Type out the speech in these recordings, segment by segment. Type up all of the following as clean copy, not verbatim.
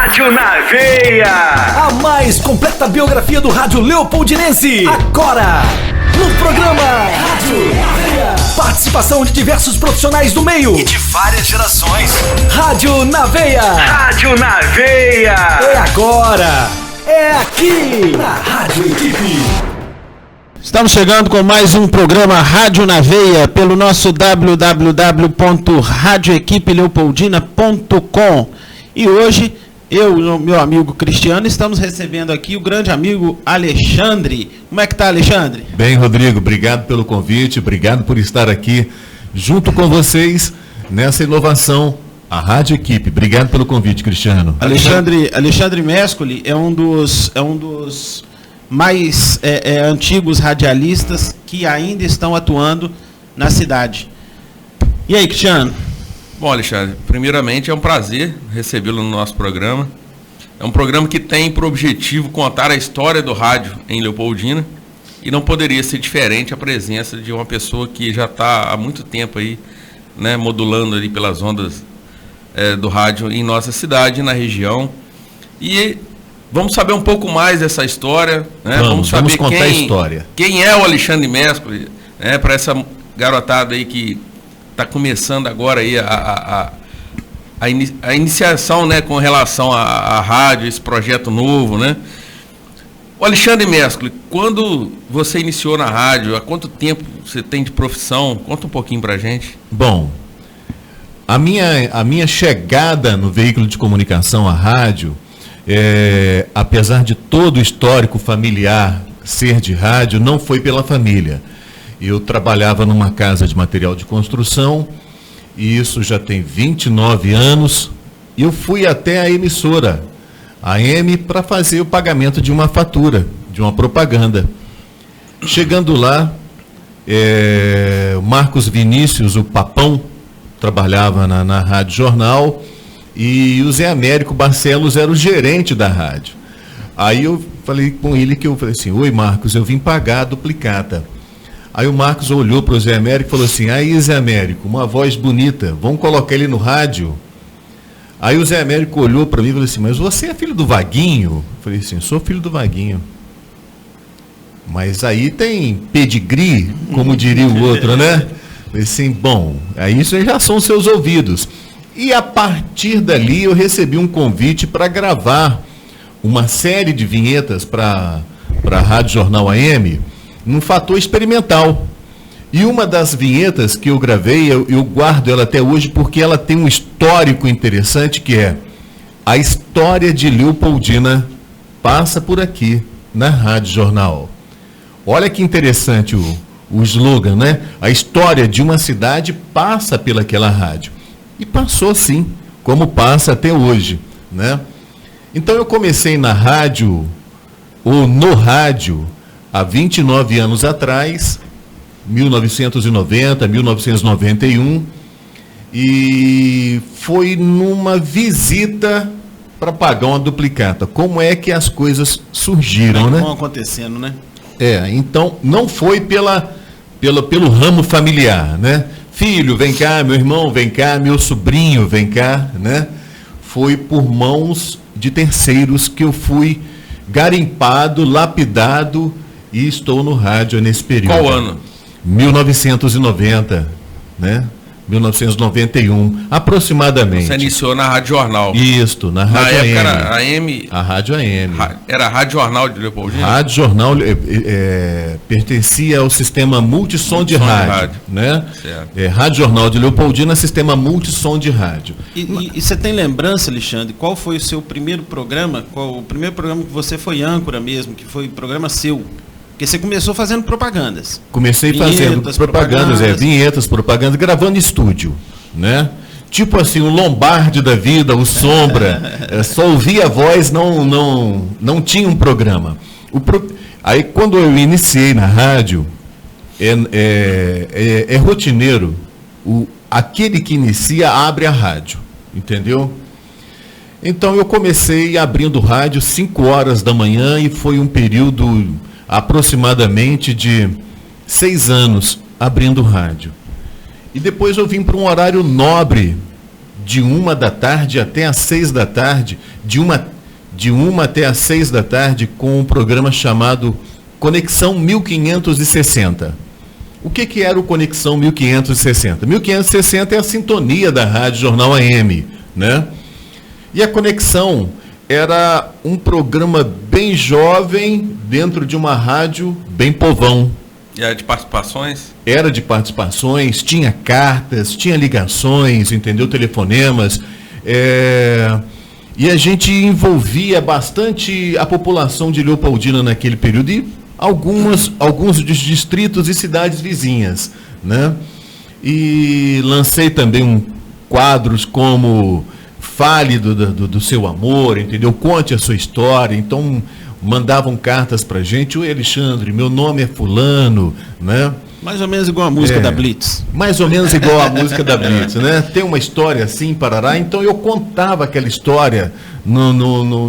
Rádio na Veia. A mais completa biografia do rádio leopoldinense. Agora, no programa Rádio na Veia. Participação de diversos profissionais do meio e de várias gerações. Rádio na Veia. Rádio na Veia. É agora. É aqui, na Rádio Equipe. Estamos chegando com mais um programa Rádio na Veia pelo nosso www.radioequipeleopoldina.com. E hoje, eu e o meu amigo Cristiano estamos recebendo aqui o grande amigo Alexandre. Como é que tá, Alexandre? Bem, Rodrigo, obrigado pelo convite, obrigado por estar aqui junto com vocês nessa inovação, a Rádio Equipe. Obrigado pelo convite, Cristiano. Alexandre Mescoli é um dos mais antigos radialistas que ainda estão atuando na cidade. E aí, Cristiano? Bom, Alexandre, primeiramente é um prazer recebê-lo no nosso programa. É um programa que tem por objetivo contar a história do rádio em Leopoldina e não poderia ser diferente a presença de uma pessoa que já está há muito tempo aí, né, modulando ali pelas ondas do rádio em nossa cidade, na região. E vamos saber um pouco mais dessa história, né? Vamos contar a história. Quem é o Alexandre Mescoli, né, para essa garotada aí que está começando agora aí a iniciação, né, com relação à rádio, esse projeto novo, né? O Alexandre Mescoli, quando você iniciou na rádio, há quanto tempo você tem de profissão? Conta um pouquinho pra gente. Bom, a minha chegada no veículo de comunicação, a rádio, apesar de todo o histórico familiar ser de rádio, não foi pela família. Eu trabalhava numa casa de material de construção, e isso já tem 29 anos, e eu fui até a emissora, a AM, para fazer o pagamento de uma fatura, de uma propaganda. Chegando lá, o Marcos Vinícius, o Papão, trabalhava na Rádio Jornal, e o Zé Américo Barcelos era o gerente da rádio. Aí eu falei com ele eu falei assim: oi, Marcos, eu vim pagar a duplicata. Aí o Marcos olhou para o Zé Américo e falou assim: aí, Zé Américo, uma voz bonita, vamos colocar ele no rádio? Aí o Zé Américo olhou para mim e falou assim: mas você é filho do Vaguinho? Eu falei assim: sou filho do Vaguinho. Mas aí tem pedigree, como diria o outro, né? Eu falei assim: bom, aí isso já são seus ouvidos. E a partir dali eu recebi um convite para gravar uma série de vinhetas para a Rádio Jornal AM, num fator experimental. E uma das vinhetas que eu gravei, eu guardo ela até hoje porque ela tem um histórico interessante, que é: a história de Leopoldina passa por aqui, na Rádio Jornal. Olha que interessante o slogan, né? A história de uma cidade passa pelaquela rádio. E passou sim, como passa até hoje, né? Então eu comecei na rádio, ou no rádio, há 29 anos atrás, 1990, 1991, e foi numa visita para pagar uma duplicata. Como é que as coisas surgiram, né? Estão acontecendo, né? Então não foi pelo ramo familiar, né? Filho, vem cá, meu irmão, vem cá, meu sobrinho, vem cá, né? Foi por mãos de terceiros que eu fui garimpado, lapidado, e estou no rádio nesse período. Qual ano? 1990, né? 1991, aproximadamente. Você iniciou na Rádio Jornal. Isso, na Rádio AM. Era AM. A Rádio AM. Era a Rádio Jornal de Leopoldina? Rádio Jornal pertencia ao sistema multissom de rádio, né? Rádio Jornal de Leopoldina, sistema multissom de rádio. E você tem lembrança, Alexandre, qual foi o seu primeiro programa? Qual o primeiro programa que você foi âncora mesmo, que foi programa seu? Porque você começou fazendo propagandas. Comecei fazendo propagandas, vinhetas, propagandas, gravando em estúdio, né? Tipo assim, o Lombardi da vida, o Sombra, só ouvia a voz, não tinha um programa. Aí quando eu iniciei na rádio, é rotineiro, aquele que inicia abre a rádio, entendeu? Então eu comecei abrindo rádio 5 horas da manhã e foi um período aproximadamente de 6 anos abrindo rádio. E depois eu vim para um horário nobre de 1 da tarde até às 6 da tarde, de uma até às 6 da tarde, com um programa chamado Conexão 1560. O que era o Conexão 1560? 1560 é a sintonia da Rádio Jornal AM, né? E a Conexão era um programa bem jovem dentro de uma rádio bem povão. E era de participações? Era de participações, tinha cartas, tinha ligações, entendeu? Telefonemas. E a gente envolvia bastante a população de Leopoldina naquele período e alguns dos distritos e cidades vizinhas, né? E lancei também quadros como Fale do seu amor, entendeu? Conte a sua história. Então mandavam cartas pra gente: oi, Alexandre, meu nome é fulano, né? Mais ou menos igual a música da Blitz. Mais ou menos igual a música da Blitz, né? Tem uma história assim, parará. Então eu contava aquela história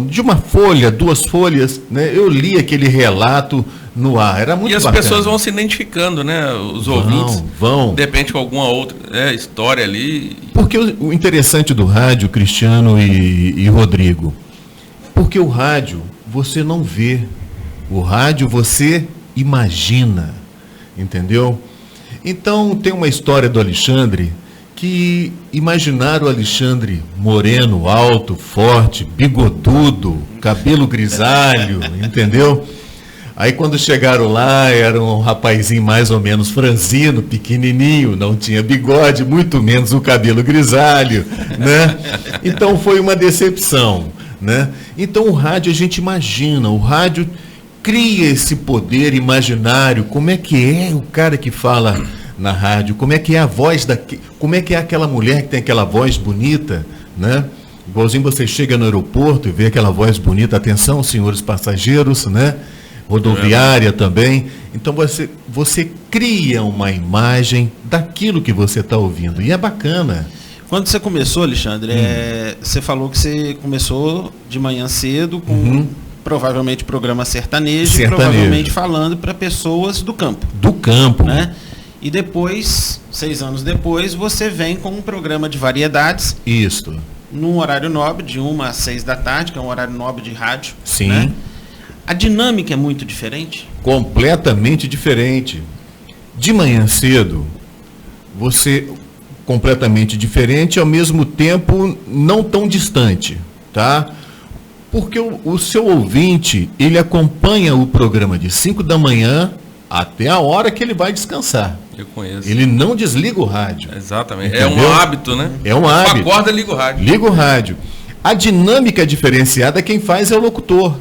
de uma folha, 2 folhas, né? Eu li aquele relato no ar. Era muito bacana. E as pessoas vão se identificando, né? Os ouvintes. Vão. De repente com alguma outra história ali. Porque o interessante do rádio, Cristiano e Rodrigo, porque o rádio você não vê. O rádio você imagina. Entendeu? Então tem uma história do Alexandre que imaginaram o Alexandre moreno, alto, forte, bigodudo, cabelo grisalho, entendeu? Aí quando chegaram lá, era um rapazinho mais ou menos franzino, pequenininho, não tinha bigode, muito menos o cabelo grisalho, né? Então foi uma decepção, né? Então o rádio a gente imagina, o rádio cria esse poder imaginário. Como é que é o cara que fala na rádio? Como é que é a voz como é que é aquela mulher que tem aquela voz bonita, né? Igualzinho você chega no aeroporto e vê aquela voz bonita, atenção, senhores passageiros, né? Rodoviária também. Então você cria uma imagem daquilo que você está ouvindo. E é bacana. Quando você começou, Alexandre, você falou que você começou de manhã cedo com provavelmente programa sertanejo. Provavelmente falando para pessoas do campo. Do campo. Né? E depois, 6 anos depois, você vem com um programa de variedades. Isso. Num horário nobre, de 1 às 6 da tarde, que é um horário nobre de rádio. Sim. Né? A dinâmica é muito diferente? Completamente diferente. De manhã cedo, você completamente diferente, ao mesmo tempo não tão distante, tá? Porque o seu ouvinte, ele acompanha o programa de 5 da manhã até a hora que ele vai descansar. Eu conheço. Ele não desliga o rádio. Exatamente. Entendeu? É um hábito, né? É um hábito. Acorda, liga o rádio. Liga o rádio. A dinâmica diferenciada, quem faz é o locutor.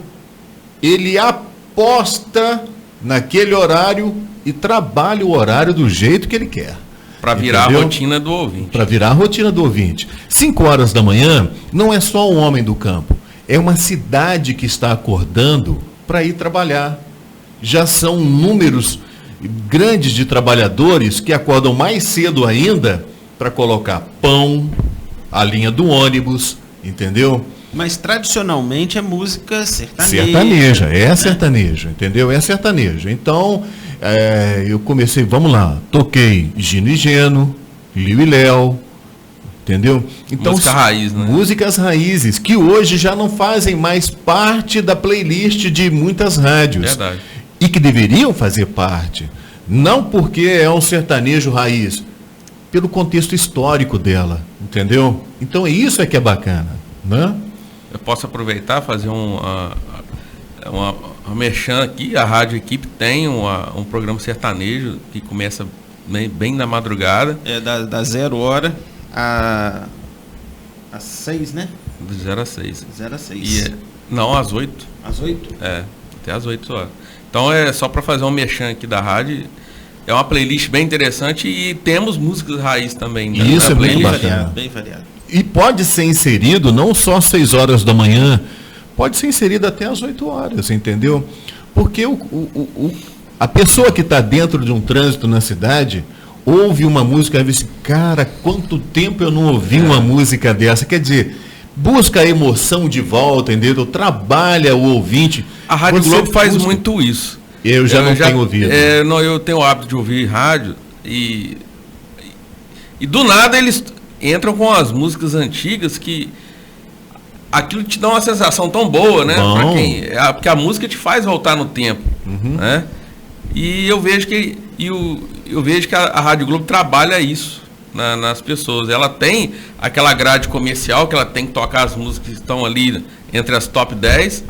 Ele aposta naquele horário e trabalha o horário do jeito que ele quer. Para virar a rotina do ouvinte. Para virar a rotina do ouvinte. 5 horas da manhã não é só um homem do campo. É uma cidade que está acordando para ir trabalhar. Já são números grandes de trabalhadores que acordam mais cedo ainda para colocar pão, a linha do ônibus, entendeu? Mas tradicionalmente é música sertaneja. Sertaneja, sertanejo, entendeu? É sertanejo. Então, eu comecei, vamos lá, toquei Gino e Geno, Liu e Léo, entendeu? Então, música raiz, né? Músicas raízes, que hoje já não fazem mais parte da playlist de muitas rádios. Verdade. E que deveriam fazer parte. Não porque é um sertanejo raiz, pelo contexto histórico dela, entendeu? Então isso é que é bacana, né? Eu posso aproveitar e fazer uma merchan aqui. A Rádio Equipe tem um programa sertanejo que começa bem na madrugada. É da 0 hora às 6, né? De 0 às 6. 0 às 6. Não, às 8. Às 8? Até às 8 horas. Então é só para fazer um merchan aqui da rádio. É uma playlist bem interessante e temos músicas raiz também. Né? Isso é bem bacana. Bem variado. E pode ser inserido não só às 6 horas da manhã, pode ser inserido até às 8 horas, entendeu? Porque a pessoa que está dentro de um trânsito na cidade ouve uma música e diz assim, cara, quanto tempo eu não ouvi uma música dessa? Quer dizer, busca a emoção de volta, entendeu? Trabalha o ouvinte. A Rádio Globo faz muito isso. Eu já não tenho ouvido. Eu tenho o hábito de ouvir rádio e do nada eles entram com as músicas antigas que aquilo te dá uma sensação tão boa, né? Porque a música te faz voltar no tempo, né? E eu vejo que a Rádio Globo trabalha isso nas pessoas. Ela tem aquela grade comercial que ela tem que tocar as músicas que estão ali entre as top 10,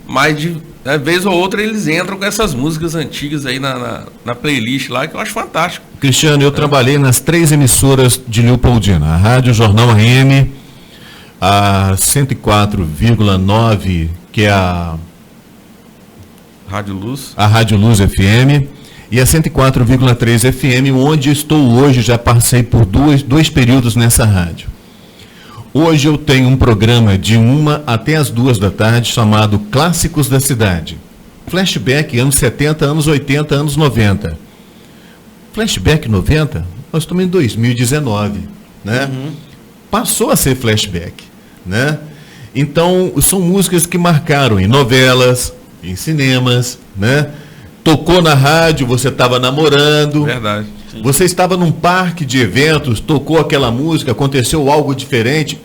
mas de vez ou outra eles entram com essas músicas antigas aí na playlist lá, que eu acho fantástico. Cristiano, eu trabalhei nas 3 emissoras de Leopoldina, a Rádio Jornal AM, a 104,9, que é a Rádio Luz FM, e a 104,3 FM, onde estou hoje, já passei por dois períodos nessa rádio. Hoje eu tenho um programa de 1 até as 2 da tarde, chamado Clássicos da Cidade. Flashback, anos 70, anos 80, anos 90. Flashback 90, nós estamos em 2019, né? Passou a ser flashback, né? Então, são músicas que marcaram em novelas, em cinemas, né? Tocou na rádio, você estava namorando. Verdade. Sim. Você estava num parque de eventos, tocou aquela música, aconteceu algo diferente.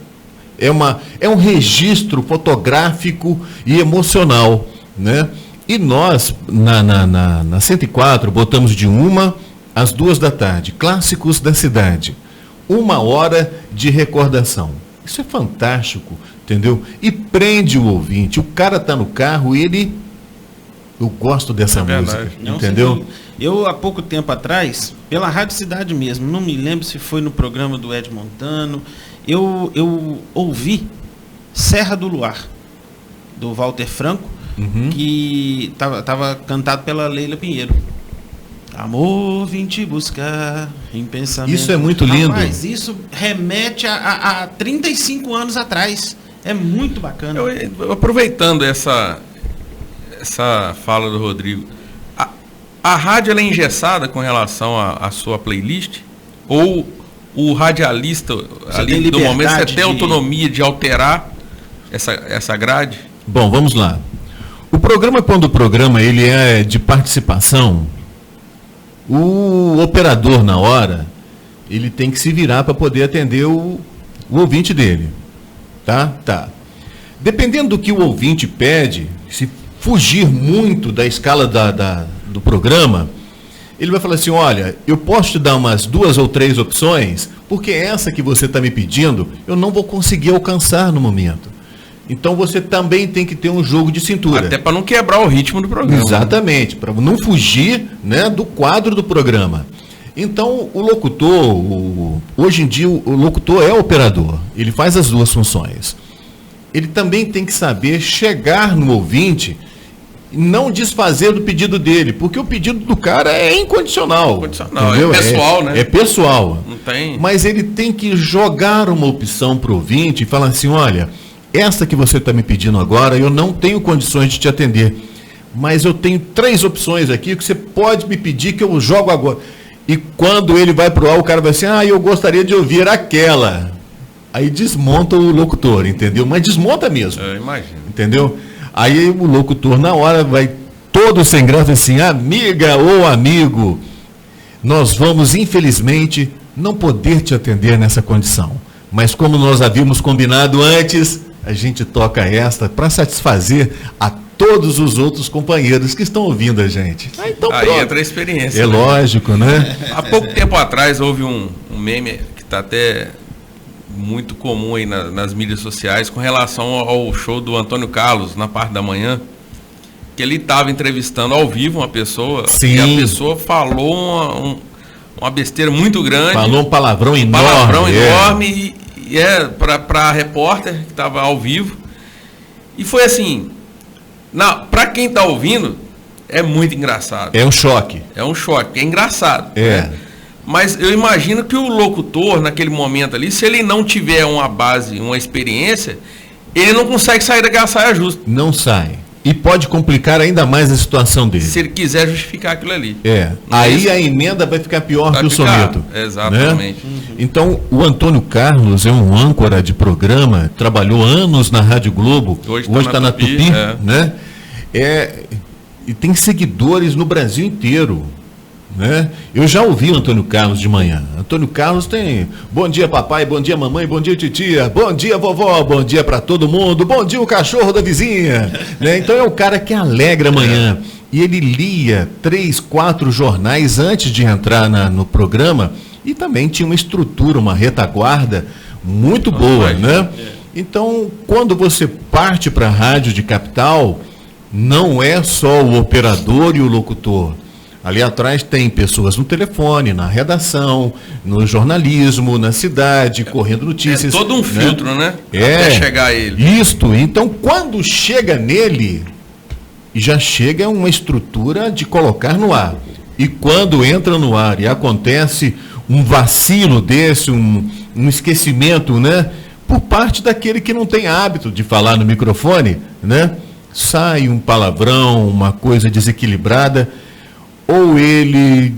É um registro fotográfico e emocional, né? E nós, na 104, botamos de 1 às 2 da tarde, Clássicos da Cidade. 1 hora de recordação. Isso é fantástico, entendeu? E prende o ouvinte. O cara está no carro e eu gosto dessa música, entendeu? Não, eu, há pouco tempo atrás, pela Rádio Cidade mesmo, não me lembro se foi no programa do Ed Montano, eu ouvi Serra do Luar, do Walter Franco, que estava cantado pela Leila Pinheiro. Amor, vim te buscar em pensamento. Isso é muito lindo. Mas isso remete a 35 anos atrás. É muito bacana. Aproveitando essa fala do Rodrigo, a rádio ela é engessada com relação à sua playlist? Ou o radialista ali do momento você tem autonomia de alterar essa grade? Bom, vamos lá. Quando o programa ele é de participação, o operador na hora, ele tem que se virar para poder atender o ouvinte dele. Tá? Dependendo do que o ouvinte pede, se fugir muito da escala do programa, ele vai falar assim, olha, eu posso te dar umas 2 ou 3 opções, porque essa que você está me pedindo, eu não vou conseguir alcançar no momento. Então você também tem que ter um jogo de cintura. Até para não quebrar o ritmo do programa. Exatamente, para não fugir, né, do quadro do programa. Então o locutor, hoje em dia o locutor é operador, ele faz as 2 funções. Ele também tem que saber chegar no ouvinte e não desfazer do pedido dele, porque o pedido do cara é incondicional. É pessoal, né? É pessoal. Não tem. Mas ele tem que jogar uma opção para o ouvinte e falar assim, olha, essa que você está me pedindo agora, eu não tenho condições de te atender, mas eu tenho 3 opções aqui que você pode me pedir que eu jogo agora. E quando ele vai pro ar, o cara vai assim, eu gostaria de ouvir aquela. Aí desmonta o locutor, entendeu? Mas desmonta mesmo. Eu imagino. Entendeu? Aí o locutor na hora vai todo sem graça assim, amiga ou amigo, nós vamos infelizmente não poder te atender nessa condição. Mas como nós havíamos combinado antes, a gente toca esta para satisfazer a todos os outros companheiros que estão ouvindo a gente. Então, aí entra a experiência. É lógico, né? Há pouco tempo atrás houve um meme que está até muito comum aí nas mídias sociais com relação ao show do Antônio Carlos na parte da manhã, que ele estava entrevistando ao vivo uma pessoa. Sim. E a pessoa falou uma besteira muito grande. Falou um palavrão enorme. Enorme para a repórter que estava ao vivo. E foi assim, para quem está ouvindo, é muito engraçado. É um choque. É um choque, é engraçado. É. Né? Mas eu imagino que o locutor, naquele momento ali, se ele não tiver uma base, uma experiência, ele não consegue sair daquela saia justa. Não sai. E pode complicar ainda mais a situação dele. Se ele quiser justificar aquilo ali. Aí a emenda vai ficar pior que o soneto. Exatamente. Né? Então, o Antônio Carlos é um âncora de programa, trabalhou anos na Rádio Globo, hoje está na Tupi, né? E tem seguidores no Brasil inteiro. né? Eu já ouvi o Antônio Carlos de manhã. Antônio Carlos tem bom dia papai, bom dia mamãe, bom dia titia, bom dia vovó, bom dia para todo mundo, bom dia o cachorro da vizinha, né? Então é o cara que alegra amanhã. E ele lia 3, 4 jornais antes de entrar no programa e também tinha uma estrutura, uma retaguarda muito boa, né? Então, quando você parte para a rádio de capital, não é só o operador e o locutor. Ali atrás tem pessoas no telefone, na redação, no jornalismo, na cidade, correndo notícias. É todo um filtro, né? É. Até chegar a ele. Isto. Então, quando chega nele, já chega uma estrutura de colocar no ar. E quando entra no ar e acontece um vacilo desse, um esquecimento, né? Por parte daquele que não tem hábito de falar no microfone, né? Sai um palavrão, uma coisa desequilibrada, ou ele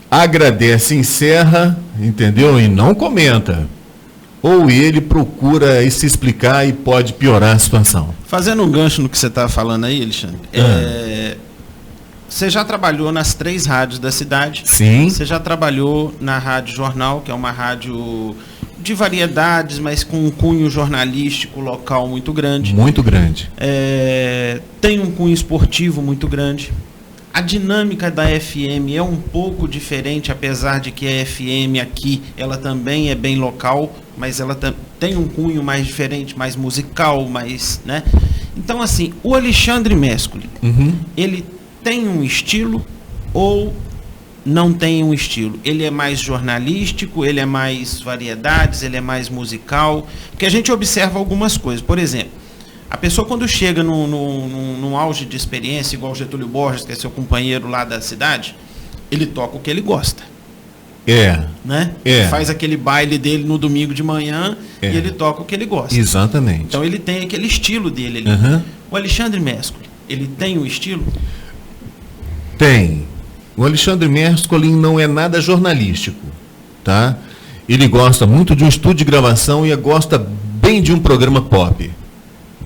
agradece, encerra, entendeu? E não comenta. Ou ele procura se explicar e pode piorar a situação. Fazendo um gancho no que você está falando aí, Alexandre, você já trabalhou nas 3 rádios da cidade? Sim. Você já trabalhou na Rádio Jornal, que é uma rádio de variedades, mas com um cunho jornalístico local muito grande. Muito grande. Tem um cunho esportivo muito grande. A dinâmica da FM é um pouco diferente, apesar de que a FM aqui, ela também é bem local, mas ela tem um cunho mais diferente, mais musical, mais, né? Então, assim, o Alexandre Mescoli, ele tem um estilo ou não tem um estilo? Ele é mais jornalístico, ele é mais variedades, ele é mais musical? Porque a gente observa algumas coisas. Por exemplo, a pessoa quando chega num auge de experiência, igual o Getúlio Borges, que é seu companheiro lá da cidade, ele toca o que ele gosta. Né? Ele faz aquele baile dele no domingo de manhã e ele toca o que ele gosta. Exatamente. Então ele tem aquele estilo dele ali. O Alexandre Mescoli, ele tem um estilo? Tem. O Alexandre Mescoli não é nada jornalístico, tá? Ele gosta muito de um estúdio de gravação e gosta bem de um programa pop.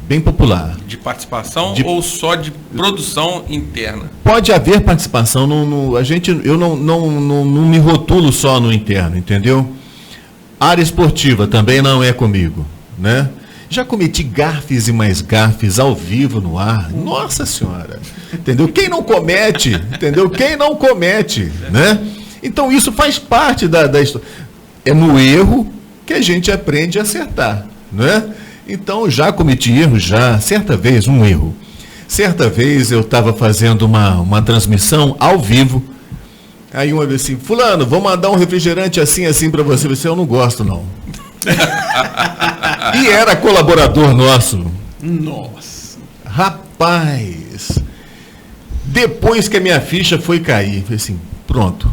Bem popular. De participação ou só de produção interna? Pode haver participação. Eu não me rotulo só no interno, entendeu? Área esportiva também não é comigo, né? Já cometi gafes e mais gafes ao vivo no ar. Nossa Senhora! Entendeu? Quem não comete, entendeu? Quem não comete, né? Então isso faz parte da história. É no erro que a gente aprende a acertar, né? Então, já cometi erro, certa vez, um erro. Certa vez eu estava fazendo uma transmissão ao vivo, aí uma vez assim, fulano, vou mandar um refrigerante assim para você. Eu disse, eu não gosto não. E era colaborador nosso. Nossa. Rapaz, depois que a minha ficha foi cair, falei assim, pronto.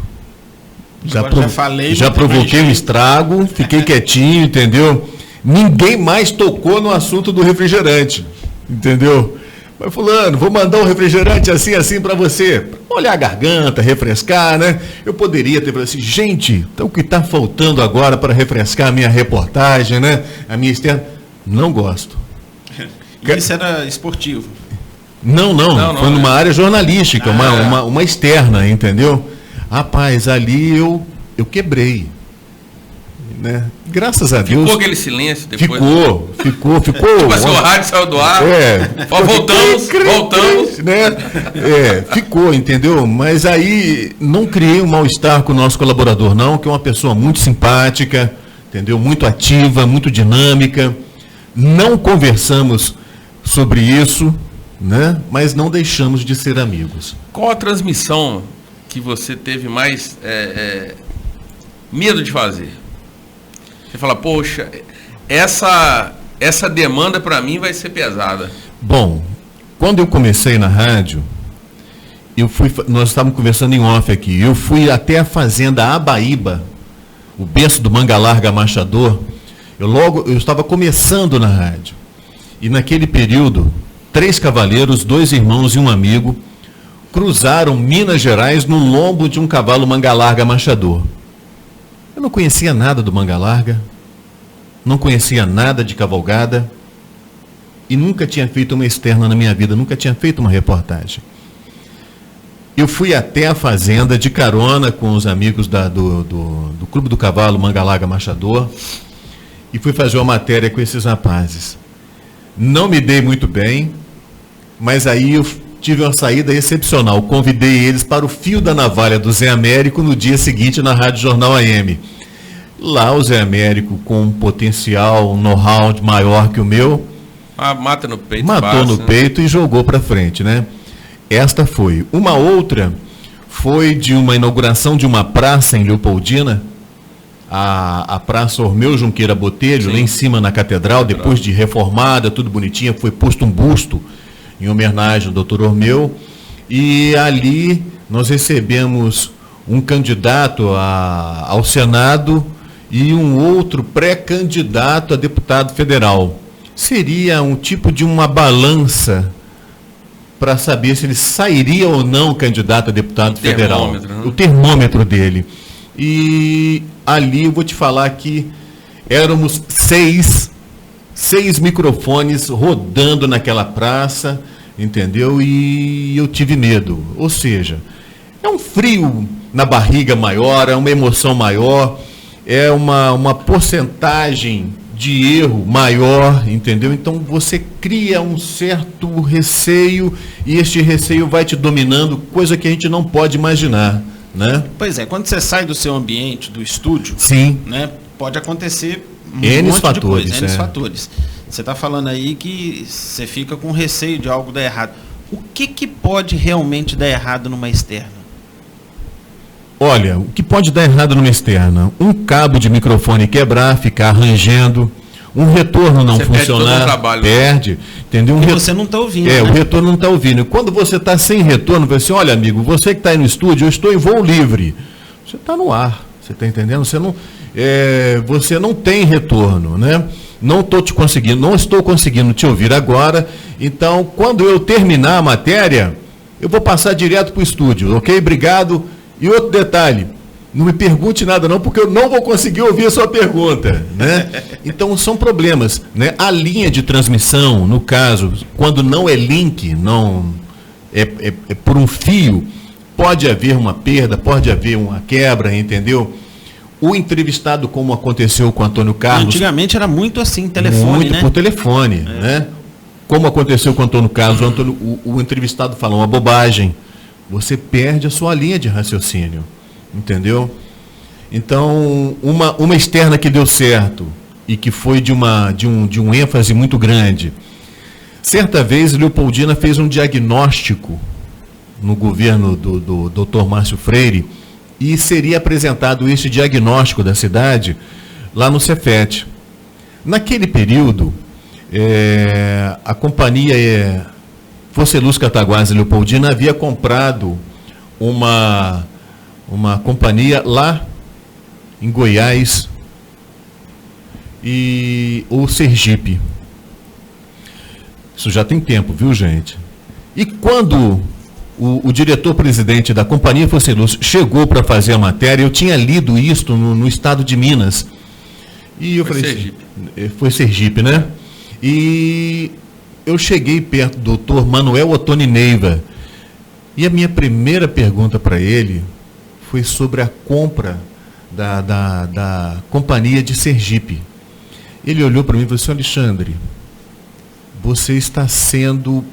Já provoquei um estrago, fiquei quietinho, entendeu? Ninguém mais tocou no assunto do refrigerante, entendeu? Mas fulano, vou mandar um refrigerante assim para você, molhar a garganta, refrescar, né? Eu poderia ter falado assim, gente, então o que está faltando agora para refrescar a minha reportagem, né? A minha externa, não gosto. E isso era esportivo? Não, foi numa área jornalística, uma externa, entendeu? Rapaz, ali eu quebrei. Né? Graças a Deus. Ficou aquele silêncio depois? Ficou. Tipo assim, o rádio saiu do ar. Voltamos. Né? Ficou, entendeu? Mas aí não criei um mal-estar com o nosso colaborador, não, que é uma pessoa muito simpática, entendeu? Muito ativa, muito dinâmica. Não conversamos sobre isso, né? Mas não deixamos de ser amigos. Qual a transmissão que você teve mais medo de fazer? Você fala, poxa, essa demanda para mim vai ser pesada. Bom, quando eu comecei na rádio, nós estávamos conversando em off aqui, eu fui até a fazenda Abaíba, o berço do Manga Larga Machador, eu estava começando na rádio. E naquele período, 3 cavaleiros, 2 irmãos e um amigo, cruzaram Minas Gerais no lombo de um cavalo Manga Larga Machador. Eu não conhecia nada do Manga Larga, não conhecia nada de cavalgada e nunca tinha feito uma externa na minha vida, nunca tinha feito uma reportagem. eu fui até a fazenda de carona com os amigos do Clube do Cavalo Mangalaga Machador e fui fazer uma matéria com esses rapazes. Não me dei muito bem, mas aí eu tive uma saída excepcional. Convidei eles para o Fio da Navalha do Zé Américo no dia seguinte na Rádio Jornal AM. Lá o Zé Américo, com um potencial, um know-how maior que o meu, mata no peito. Matou no peito e jogou para frente, né? Esta foi. Uma outra foi de uma inauguração de uma praça em Leopoldina, a Praça Ormeu Junqueira Botelho, lá em cima na Catedral, depois de reformada, tudo bonitinho, foi posto um busto em homenagem ao Dr. Ormeu, e ali nós recebemos um candidato ao Senado e um outro pré-candidato a deputado federal. Seria um tipo de uma balança para saber se ele sairia ou não candidato a deputado federal. Né? O termômetro dele. E ali eu vou te falar que éramos seis microfones rodando naquela praça, entendeu? E eu tive medo. Ou seja, é um frio na barriga maior, é uma emoção maior, é uma porcentagem de erro maior, entendeu? Então você cria um certo receio e este receio vai te dominando, coisa que a gente não pode imaginar, né? Pois é, quando você sai do seu ambiente, do estúdio, sim, né, pode acontecer N fatores. Você está falando aí que você fica com receio de algo dar errado. O que pode realmente dar errado numa externa? Olha, o que pode dar errado numa externa? Um cabo de microfone quebrar, ficar rangendo, um retorno não funcionar, perde, entendeu? Você não está ouvindo. O retorno não está ouvindo. Quando você está sem retorno, você assim, olha amigo, você que está aí no estúdio, eu estou em voo livre. Você está no ar, você está entendendo? Você não tem retorno, né? Não estou conseguindo te ouvir agora, então quando eu terminar a matéria, eu vou passar direto para o estúdio, ok? Obrigado. E outro detalhe, não me pergunte nada não, porque eu não vou conseguir ouvir a sua pergunta, né? Então são problemas, né? A linha de transmissão, no caso, quando não é link, não é por um fio, pode haver uma perda, pode haver uma quebra, entendeu? O entrevistado, como aconteceu com o Antônio Carlos... Antigamente era muito assim, telefone, muito, né? Por telefone, né? Como aconteceu com o Antônio Carlos, o entrevistado fala uma bobagem, você perde a sua linha de raciocínio, entendeu? Então, uma externa que deu certo e que foi de um ênfase muito grande. Certa vez, Leopoldina fez um diagnóstico no governo do Dr. Márcio Freire e seria apresentado esse diagnóstico da cidade lá no Cefet. Naquele período, a companhia Forceluz Cataguases Leopoldina havia comprado uma companhia lá em Goiás ou Sergipe. Isso já tem tempo, viu, gente? E quando o diretor-presidente da companhia Forceluz chegou para fazer a matéria, eu tinha lido isto no estado de Minas. E eu falei Sergipe. Foi Sergipe, né? E eu cheguei perto do doutor Manuel Ottoni Neiva. E a minha primeira pergunta para ele foi sobre a compra da companhia de Sergipe. Ele olhou para mim e falou assim: Alexandre, você está sendo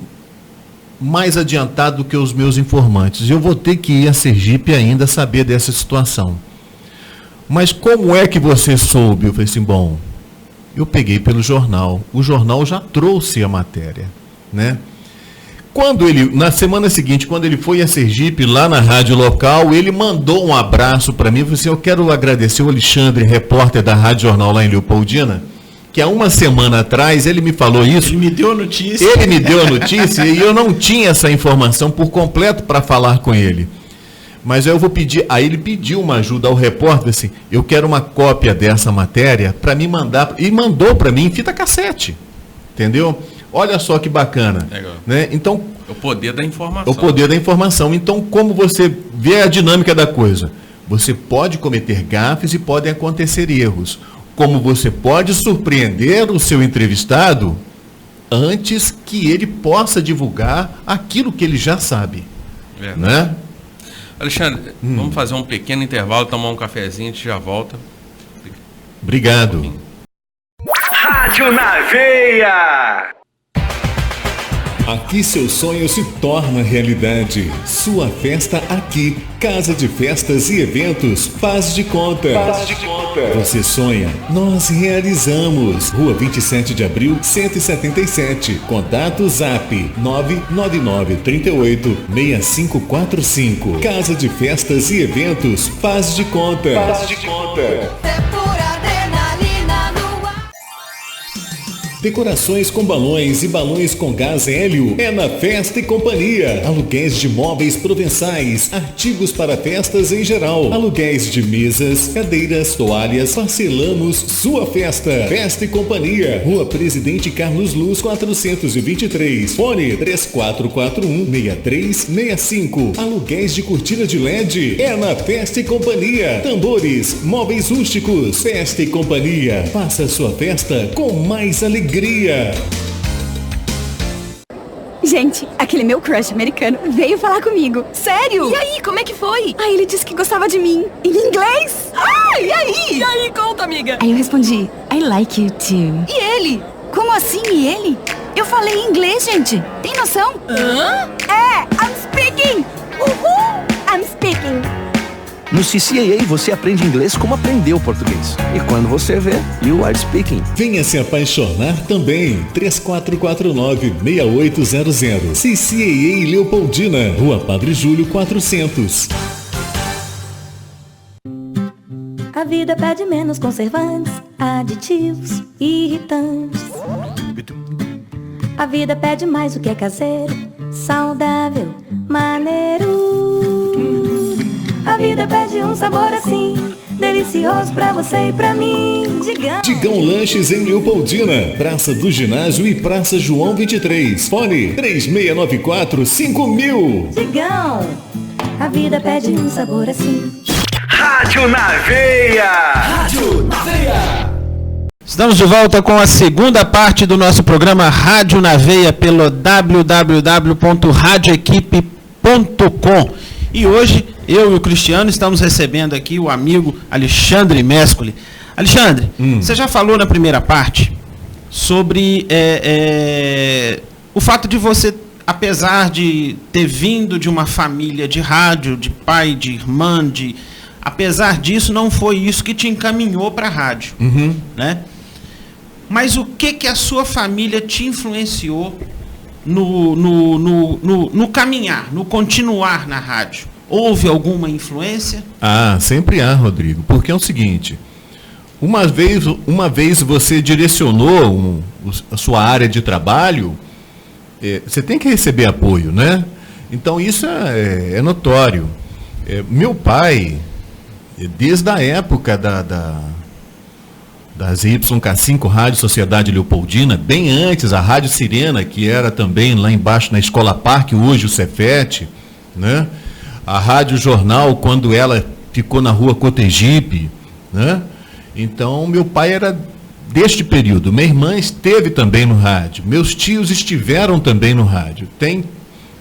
mais adiantado do que os meus informantes. Eu vou ter que ir a Sergipe ainda saber dessa situação. Mas como é que você soube? Eu falei assim, bom, eu peguei pelo jornal. O jornal já trouxe a matéria, né? Na semana seguinte, quando ele foi a Sergipe, lá na rádio local, ele mandou um abraço para mim. Eu falei assim, eu quero agradecer o Alexandre, repórter da Rádio Jornal lá em Leopoldina, que há uma semana atrás ele me falou isso. Ele me deu a notícia. Ele me deu a notícia e eu não tinha essa informação por completo para falar com ele. Mas eu vou pedir, aí ele pediu uma ajuda ao repórter, assim, eu quero uma cópia dessa matéria para me mandar, e mandou para mim em fita cassete, entendeu? Olha só que bacana. Legal. Né? Então, o poder da informação. O poder da informação. Então, como você vê a dinâmica da coisa? Você pode cometer gafes e podem acontecer erros. Como você pode surpreender o seu entrevistado antes que ele possa divulgar aquilo que ele já sabe. Verdade. Né? Alexandre, vamos fazer um pequeno intervalo, tomar um cafezinho, a gente já volta. Obrigado. Rádio na Veia. Aqui seu sonho se torna realidade. Sua festa aqui. Casa de Festas e Eventos Faz de Conta. Você sonha, nós realizamos. Rua 27 de Abril, 177. Contato Zap 999386545. Casa de Festas e Eventos Faz de Conta. Decorações com balões e balões com gás hélio é na Festa e Companhia. Aluguéis de móveis provençais, artigos para festas em geral. Aluguéis de mesas, cadeiras, toalhas. Parcelamos sua festa. Festa e Companhia. Rua Presidente Carlos Luz 423. Fone 3441-6365. Aluguéis de cortina de LED é na Festa e Companhia. Tambores, móveis rústicos. Festa e Companhia. Faça sua festa com mais alegria. Gente, aquele meu crush americano veio falar comigo. Sério? E aí, como é que foi? Aí ele disse que gostava de mim. Em inglês. Ah, e aí? E aí, conta, amiga. Aí eu respondi, I like you too. E ele? Como assim, e ele? Eu falei em inglês, gente. Tem noção? Hã? É, I'm speaking. Uhul, I'm speaking. No CCAA você aprende inglês como aprendeu português. E quando você vê, you are speaking. Venha se apaixonar também. 3449-6800. CCAA Leopoldina, Rua Padre Júlio 400. A vida pede menos conservantes, aditivos, irritantes. A vida pede mais o que é caseiro, saudável, maneiro. A vida pede um sabor assim, delicioso pra você e pra mim. Digão Lanches em Leopoldina, Praça do Ginásio e Praça João 23. Fone 3694-5000. Digão, a vida pede um sabor assim. Rádio na Veia. Rádio na Veia. Estamos de volta com a segunda parte do nosso programa Rádio na Veia pelo www.radioequipe.com. E hoje, eu e o Cristiano estamos recebendo aqui o amigo Alexandre Mescoli. Alexandre, você já falou na primeira parte sobre o fato de você, apesar de ter vindo de uma família de rádio, de pai, de irmã, apesar disso, não foi isso que te encaminhou para a rádio, né? Mas o que a sua família te influenciou no caminhar, no continuar na rádio? Houve alguma influência? Ah, sempre há, Rodrigo, porque é o seguinte, uma vez você direcionou a sua área de trabalho, você tem que receber apoio, né? Então isso é notório. Meu pai, desde a época das YK5 Rádio Sociedade Leopoldina, bem antes a Rádio Sirena, que era também lá embaixo na Escola Parque, hoje o Cefete, né? A Rádio Jornal, quando ela ficou na Rua Cotegipe, né? Então, meu pai era deste período. Minha irmã esteve também no rádio. Meus tios estiveram também no rádio.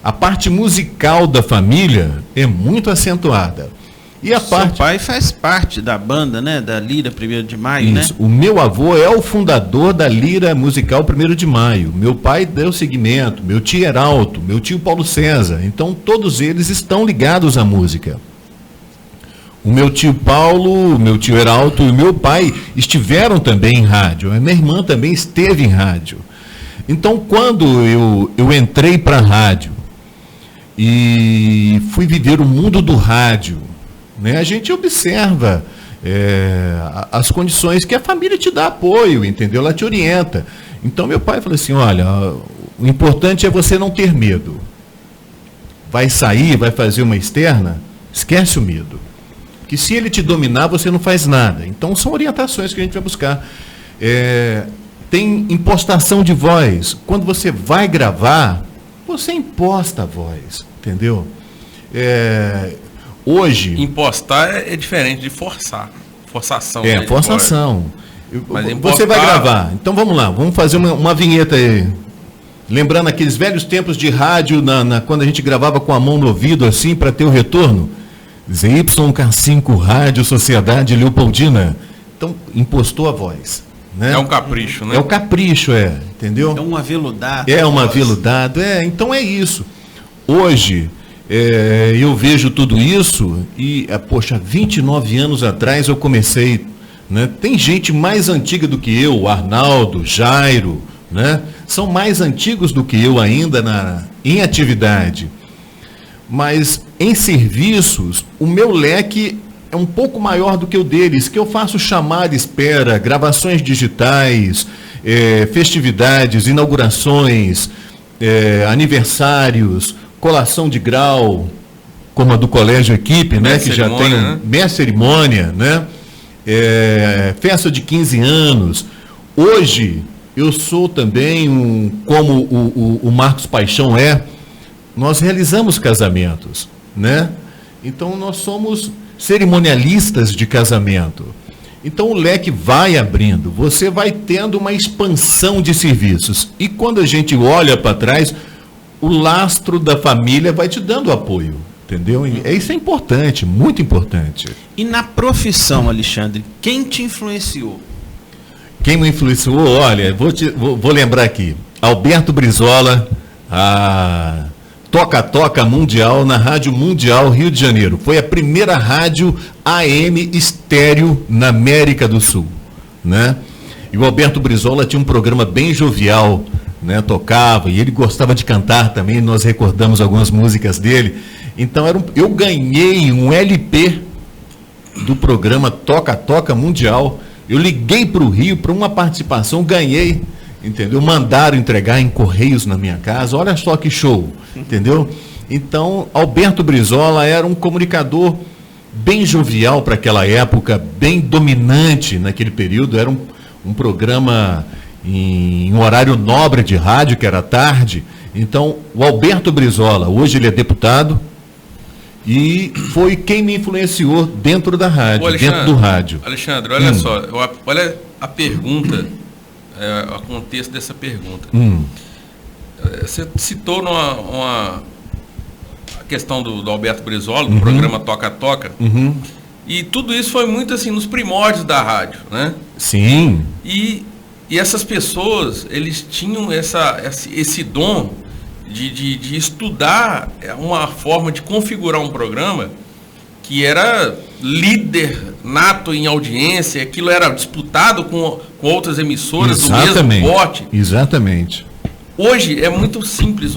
A parte musical da família é muito acentuada. E a Seu pai faz parte da banda, né? Da Lira 1º de Maio, isso, né? O meu avô é o fundador da Lira Musical 1º de Maio. Meu pai deu seguimento, meu tio Heraldo, meu tio Paulo César. Então, todos eles estão ligados à música. O meu tio Paulo, o meu tio Heraldo e o meu pai estiveram também em rádio. A minha irmã também esteve em rádio. Então, quando eu entrei para a rádio e fui viver o mundo do rádio, né, a gente observa as condições que a família te dá apoio, entendeu? Ela te orienta. Então, meu pai falou assim, olha, o importante é você não ter medo. Vai sair, vai fazer uma externa, esquece o medo. Que se ele te dominar, você não faz nada. Então, são orientações que a gente vai buscar. Tem impostação de voz. Quando você vai gravar, você imposta a voz, entendeu? Hoje... Impostar é diferente de forçar. Forçação. Forçação. Mas você vai gravar. Então, vamos lá. Vamos fazer uma vinheta aí. Lembrando aqueles velhos tempos de rádio, quando a gente gravava com a mão no ouvido, assim, para ter o retorno. ZYK5 Rádio Sociedade Leopoldina. Então, impostou a voz. Né? É um capricho, né? É o capricho, entendeu? É um aveludado. É um aveludado, então é isso. Hoje, eu vejo tudo isso e, poxa, 29 anos atrás eu comecei, né? Tem gente mais antiga do que eu, o Arnaldo, Jairo, né? São mais antigos do que eu ainda em atividade. Mas em serviços, o meu leque é um pouco maior do que o deles, que eu faço chamada espera, gravações digitais, festividades, inaugurações, aniversários, colação de grau, como a do Colégio Equipe, né, que já tem meia cerimônia, né? Festa de 15 anos. Hoje, eu sou também, como o Marcos Paixão nós realizamos casamentos, né? Então, nós somos cerimonialistas de casamento. Então, o leque vai abrindo, você vai tendo uma expansão de serviços. E quando a gente olha para trás, o lastro da família vai te dando apoio, entendeu? Isso é importante, muito importante. E na profissão, Alexandre, quem te influenciou? Quem me influenciou? Olha, vou lembrar aqui. Alberto Brizola, a Toca-Toca Mundial, na Rádio Mundial Rio de Janeiro. Foi a primeira rádio AM estéreo na América do Sul, né? E o Alberto Brizola tinha um programa bem jovial, né? Tocava, e ele gostava de cantar também, nós recordamos algumas músicas dele. Então, eu ganhei um LP do programa Toca-Toca Mundial. Eu liguei para o Rio para uma participação, ganhei, entendeu? Mandaram entregar em correios na minha casa, olha só que show, entendeu? Então, Alberto Brizola era um comunicador bem jovial para aquela época, bem dominante naquele período, era um programa em horário nobre de rádio, que era tarde. Então, o Alberto Brizola, hoje ele é deputado, e foi quem me influenciou dentro da rádio, dentro do rádio. Alexandre, olha só, olha a pergunta, o contexto dessa pergunta. Você citou a questão do Alberto Brizola, do programa Toca-Toca, e tudo isso foi muito assim, nos primórdios da rádio, né? Sim. E essas pessoas, eles tinham esse dom de estudar uma forma de configurar um programa que era líder nato em audiência, aquilo era disputado com outras emissoras do mesmo porte. Exatamente. Hoje é muito simples,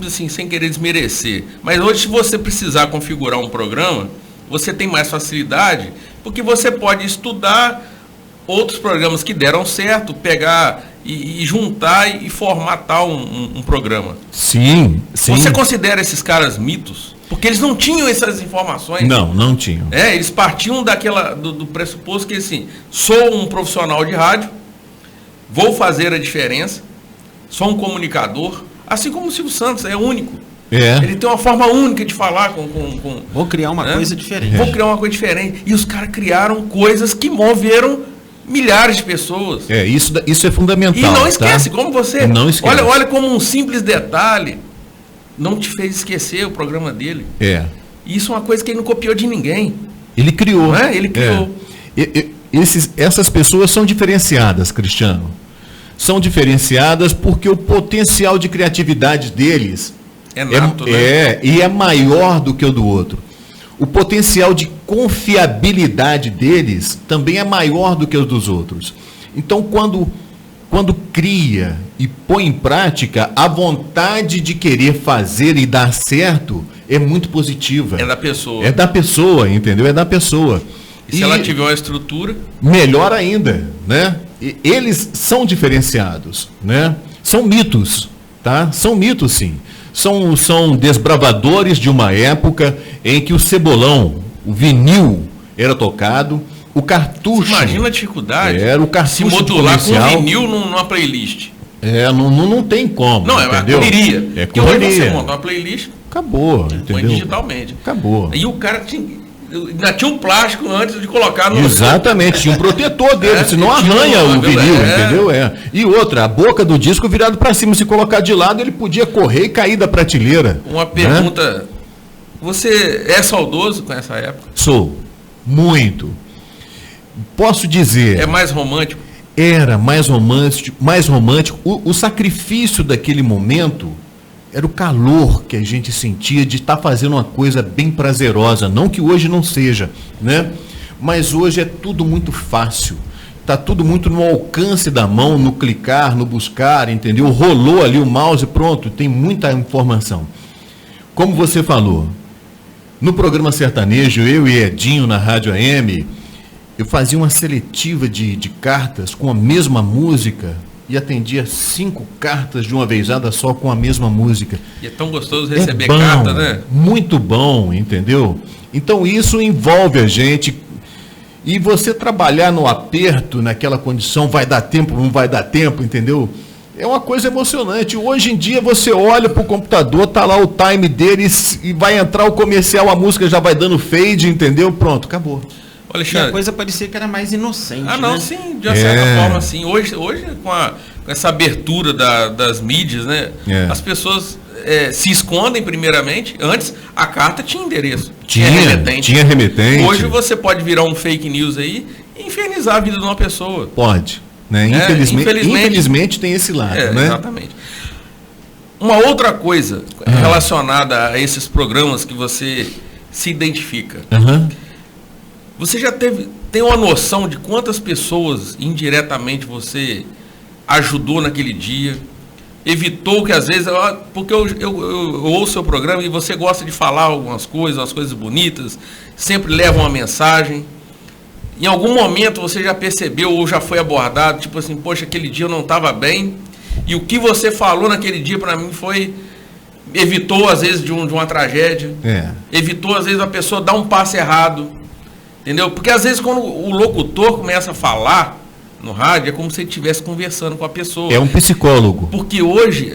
assim, sem querer desmerecer, mas hoje, se você precisar configurar um programa, você tem mais facilidade, porque você pode estudar outros programas que deram certo, pegar e juntar e formatar um programa. Sim, sim. Você considera esses caras mitos? Porque eles não tinham essas informações. Não tinham. Eles partiam do pressuposto que, assim, sou um profissional de rádio, vou fazer a diferença, sou um comunicador, assim como o Silvio Santos é único. Ele tem uma forma única de falar com Vou criar uma coisa diferente. Vou criar uma coisa diferente. E os caras criaram coisas que moveram milhares de pessoas. Isso é fundamental. E não esquece, como você... Não esquece. Olha como um simples detalhe não te fez esquecer o programa dele. E isso é uma coisa que ele não copiou de ninguém. Ele criou. Não é? Ele criou. Essas pessoas são diferenciadas, Cristiano. São diferenciadas porque o potencial de criatividade deles nato, né? E é maior do que o do outro. O potencial de confiabilidade deles também é maior do que o dos outros. Então, quando cria e põe em prática, a vontade de querer fazer e dar certo é muito positiva. É da pessoa. É da pessoa, entendeu? É da pessoa. E se ela tiver uma estrutura... Melhor ainda, né? Eles são diferenciados, né? São mitos, tá? São mitos, sim. São desbravadores de uma época em que o cebolão, o vinil, era tocado, o cartucho... Você imagina a dificuldade era o cartucho se modular com vinil numa playlist. Não tem como, não, entendeu? Correria. É porque correria. hoje você monta uma playlist... Acabou, entendeu? Põe digitalmente. Acabou. E o cara ainda tinha um plástico antes de colocar no... Exatamente, tinha um protetor dele, senão arranha o vinil, entendeu? E outra, a boca do disco virado para cima, se colocar de lado, ele podia correr e cair da prateleira. Uma pergunta, Você é saudoso com essa época? Sou. Muito. Posso dizer... É mais romântico? Era mais romântico. Mais romântico. O sacrifício daquele momento era o calor que a gente sentia de estar fazendo uma coisa bem prazerosa. Não que hoje não seja, né? Mas hoje é tudo muito fácil. Está tudo muito no alcance da mão, no clicar, no buscar, entendeu? Rolou ali o mouse, pronto, tem muita informação. Como você falou, no programa sertanejo, eu e Edinho na Rádio AM, eu fazia uma seletiva de cartas com a mesma música e atendia 5 cartas de uma vezada só com a mesma música. E é tão gostoso receber carta, né? Muito bom, entendeu? Então isso envolve a gente. E você trabalhar no aperto, naquela condição, vai dar tempo, não vai dar tempo, entendeu? É uma coisa emocionante. Hoje em dia você olha para o computador, tá lá o time deles e vai entrar o comercial, a música já vai dando fade, entendeu? Pronto, acabou. Alexandre, a coisa parecia que era mais inocente. Ah, não, né? Sim, de uma certa forma, sim. Hoje com essa abertura das mídias, né? As pessoas se escondem primeiramente. Antes, a carta tinha endereço. Tinha remetente. Hoje você pode virar um fake news aí e infernizar a vida de uma pessoa. Pode. Né? Infelizmente tem esse lado. Né? Exatamente. Uma outra coisa relacionada a esses programas que você se identifica. Você já tem uma noção de quantas pessoas indiretamente você ajudou naquele dia? Evitou que às vezes... Porque eu ouço o seu programa e você gosta de falar algumas coisas, umas coisas bonitas, sempre leva uma mensagem. Em algum momento você já percebeu ou já foi abordado, tipo assim, poxa, aquele dia eu não estava bem, e o que você falou naquele dia para mim evitou às vezes de uma tragédia, evitou às vezes a pessoa dar um passo errado, entendeu? Porque às vezes quando o locutor começa a falar no rádio, é como se ele estivesse conversando com a pessoa. É um psicólogo. Porque hoje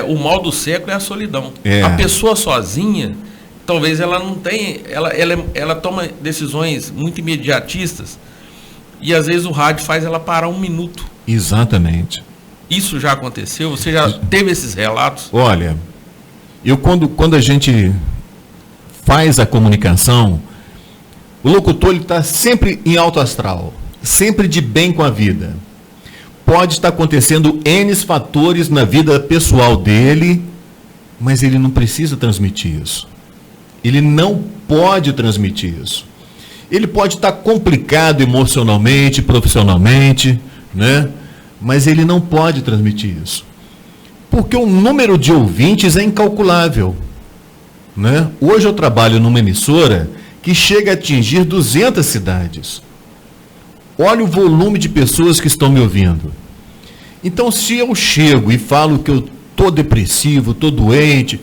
o mal do século é a solidão. A pessoa sozinha, talvez ela não tenha, ela toma decisões muito imediatistas e às vezes o rádio faz ela parar um minuto. Exatamente. Isso já aconteceu? Você já teve esses relatos? Olha, quando a gente faz a comunicação, o locutor está sempre em alto astral, sempre de bem com a vida. Pode estar acontecendo N fatores na vida pessoal dele, mas ele não precisa transmitir isso. Ele não pode transmitir isso. Ele pode estar complicado emocionalmente, profissionalmente, né? Mas ele não pode transmitir isso. Porque o número de ouvintes é incalculável, né? Hoje eu trabalho numa emissora que chega a atingir 200 cidades. Olha o volume de pessoas que estão me ouvindo. Então, se eu chego e falo que eu estou depressivo, estou doente,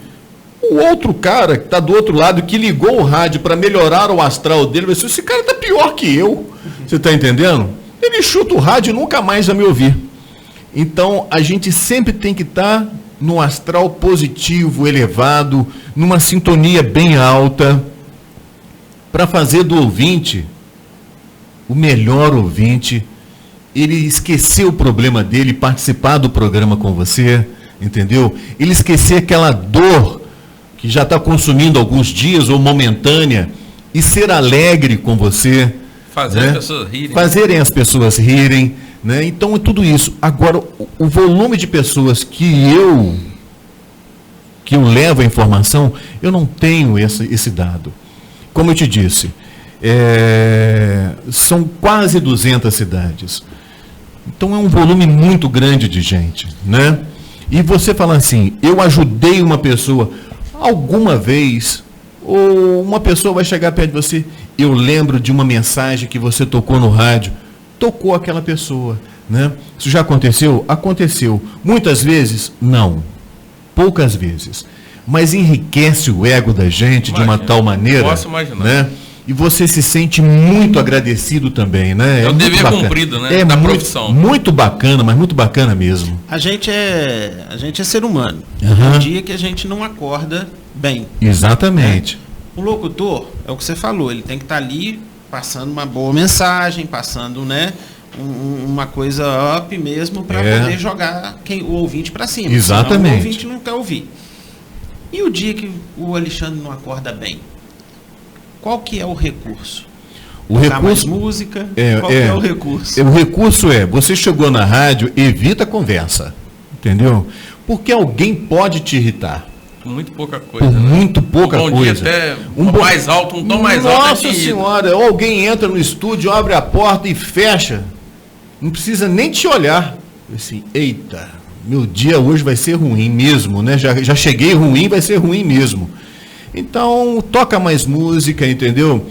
o outro cara que está do outro lado, que ligou o rádio para melhorar o astral dele, vai dizer, esse cara está pior que eu. Você está entendendo? Ele chuta o rádio e nunca mais vai me ouvir. Então, a gente sempre tem que estar no astral positivo, elevado, numa sintonia bem alta, para fazer do ouvinte o melhor ouvinte, ele esquecer o problema dele, participar do programa com você, entendeu? Ele esquecer aquela dor que já está consumindo alguns dias ou momentânea e ser alegre com você. Fazer, né? As pessoas rirem. Fazerem as pessoas rirem, né? Então é tudo isso. Agora, o volume de pessoas que eu levo a informação, eu não tenho esse dado. Como eu te disse, são quase 200 cidades. Então é um volume muito grande de gente, né? E você fala assim, eu ajudei uma pessoa alguma vez, ou uma pessoa vai chegar perto de você, eu lembro de uma mensagem que você tocou no rádio, tocou aquela pessoa, né? Isso já aconteceu? Aconteceu. Muitas vezes? Não. Poucas vezes. Mas enriquece o ego da gente de uma tal maneira. Posso imaginar. Né? E você se sente muito agradecido também, né? É o dever cumprido, né? Da profissão. Muito bacana, mas muito bacana mesmo. A gente é ser humano. Tem um dia que a gente não acorda bem. Exatamente. O locutor, é o que você falou, ele tem que estar ali passando uma boa mensagem, passando, né, uma coisa up mesmo para poder jogar o ouvinte para cima. Exatamente. Senão o ouvinte não quer ouvir. E o dia que o Alexandre não acorda bem? qual que é o recurso? O Tocar mais recurso música, qual que é o recurso? O recurso você chegou na rádio, evita a conversa, entendeu? Porque alguém pode te irritar. Muito pouca coisa. Por né? muito pouca um coisa. Dia até mais alto, um tom mais alto. Nossa senhora, ou alguém entra no estúdio, abre a porta e fecha. Não precisa nem te olhar. Assim, eita, meu dia hoje vai ser ruim mesmo, né? Já cheguei ruim, vai ser ruim mesmo. Então, toca mais música, entendeu?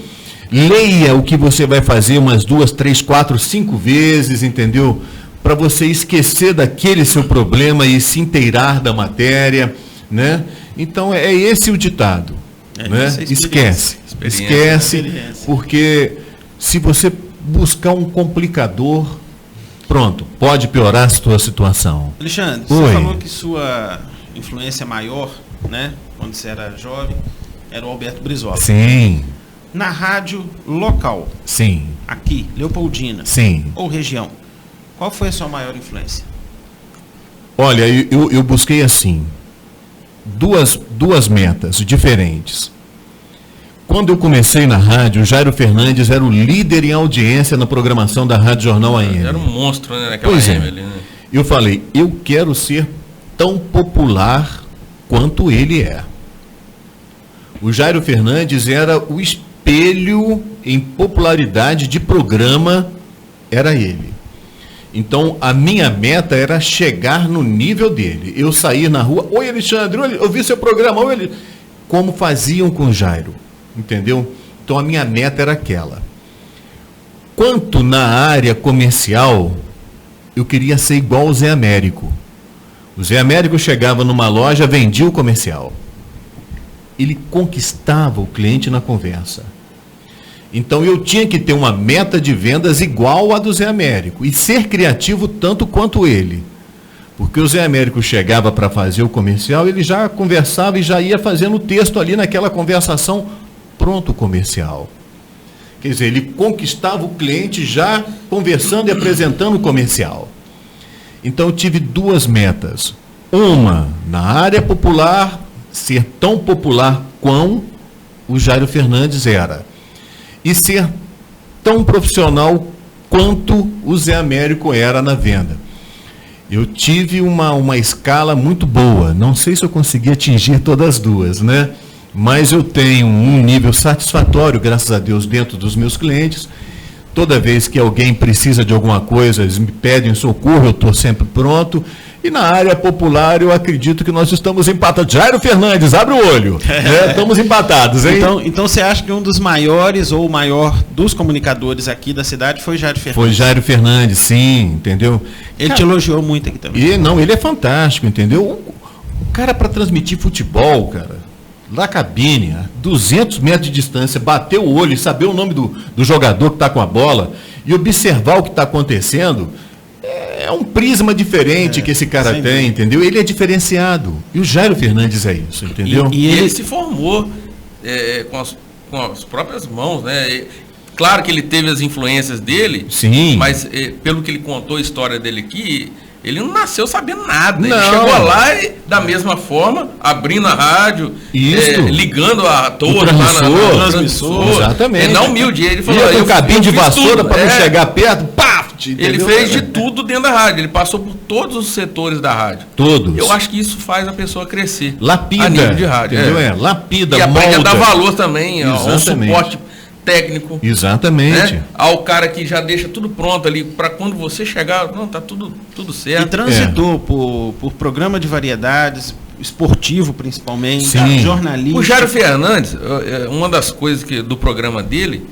Leia o que você vai fazer umas 2, 3, 4, 5 vezes, entendeu? Para você esquecer daquele seu problema e se inteirar da matéria, né? Então, é esse o ditado, né? Esquece, porque se você buscar um complicador, pronto, pode piorar a sua situação. Alexandre, você falou que sua influência maior, né, quando você era jovem, era o Alberto Brizola. Sim. Na rádio local. Sim. Aqui, Leopoldina. Sim. Ou região. Qual foi a sua maior influência? Olha, eu busquei assim, duas metas diferentes. Quando eu comecei na rádio, o Jairo Fernandes era o líder em audiência na programação da Rádio Jornal AM. Era um monstro, né, naquela pois AM ali, né? Eu falei, eu quero ser tão popular quanto ele é. O Jairo Fernandes era o espelho em popularidade de programa, era ele. Então, a minha meta era chegar no nível dele. Eu sair na rua, oi Alexandre, eu vi seu programa, oi, como faziam com o Jairo, entendeu? Então, a minha meta era aquela. Quanto na área comercial, eu queria ser igual ao Zé Américo. O Zé Américo chegava numa loja, vendia o comercial. Ele conquistava o cliente na conversa. Então eu tinha que ter uma meta de vendas igual à do Zé Américo e ser criativo tanto quanto ele. Porque o Zé Américo chegava para fazer o comercial, ele já conversava e já ia fazendo o texto ali naquela conversação, pronto o comercial. Quer dizer, ele conquistava o cliente já conversando e apresentando o comercial. Então eu tive duas metas. Uma, na área popular, ser tão popular quão o Jairo Fernandes era. E ser tão profissional quanto o Zé Américo era na venda. Eu tive uma escala muito boa. Não sei se eu consegui atingir todas as duas, né? Mas eu tenho um nível satisfatório, graças a Deus, dentro dos meus clientes. Toda vez que alguém precisa de alguma coisa, eles me pedem socorro, eu estou sempre pronto. E na área popular, eu acredito que nós estamos empatados. Jairo Fernandes, abre o olho. Estamos empatados, hein? Então você acha que um dos maiores ou o maior dos comunicadores aqui da cidade foi Jairo Fernandes? Foi Jairo Fernandes, sim, entendeu? Ele te elogiou muito aqui também. Ele é fantástico, entendeu? O cara para transmitir futebol, cara, na cabine, a 200 metros de distância, bater o olho e saber o nome do jogador que está com a bola e observar o que está acontecendo, é um prisma diferente que esse cara tem, entendeu? Ele é diferenciado. E o Jairo Fernandes é isso, entendeu? E ele se formou com as próprias mãos, né? Claro que ele teve as influências dele, sim, mas pelo que ele contou a história dele aqui, ele não nasceu sabendo nada. Não. Ele chegou lá e, da mesma forma, abrindo a rádio, ligando a todos lá na transmissora. Exatamente. Ele não humilde, ele falou. Eu cabinho de vassoura para não chegar perto, pá! Ele fez de tudo dentro da rádio, ele passou por todos os setores da rádio. Todos. Eu acho que isso faz a pessoa crescer. Lapida. A nível de rádio. Entendeu? Lapida, e aprende molda. a dar valor também ao suporte técnico. Exatamente. Né? Ao cara que já deixa tudo pronto ali, para quando você chegar, não, tá tudo certo. E transitou por programa de variedades, esportivo principalmente, jornalista. O Jairo Fernandes, uma das coisas do programa dele,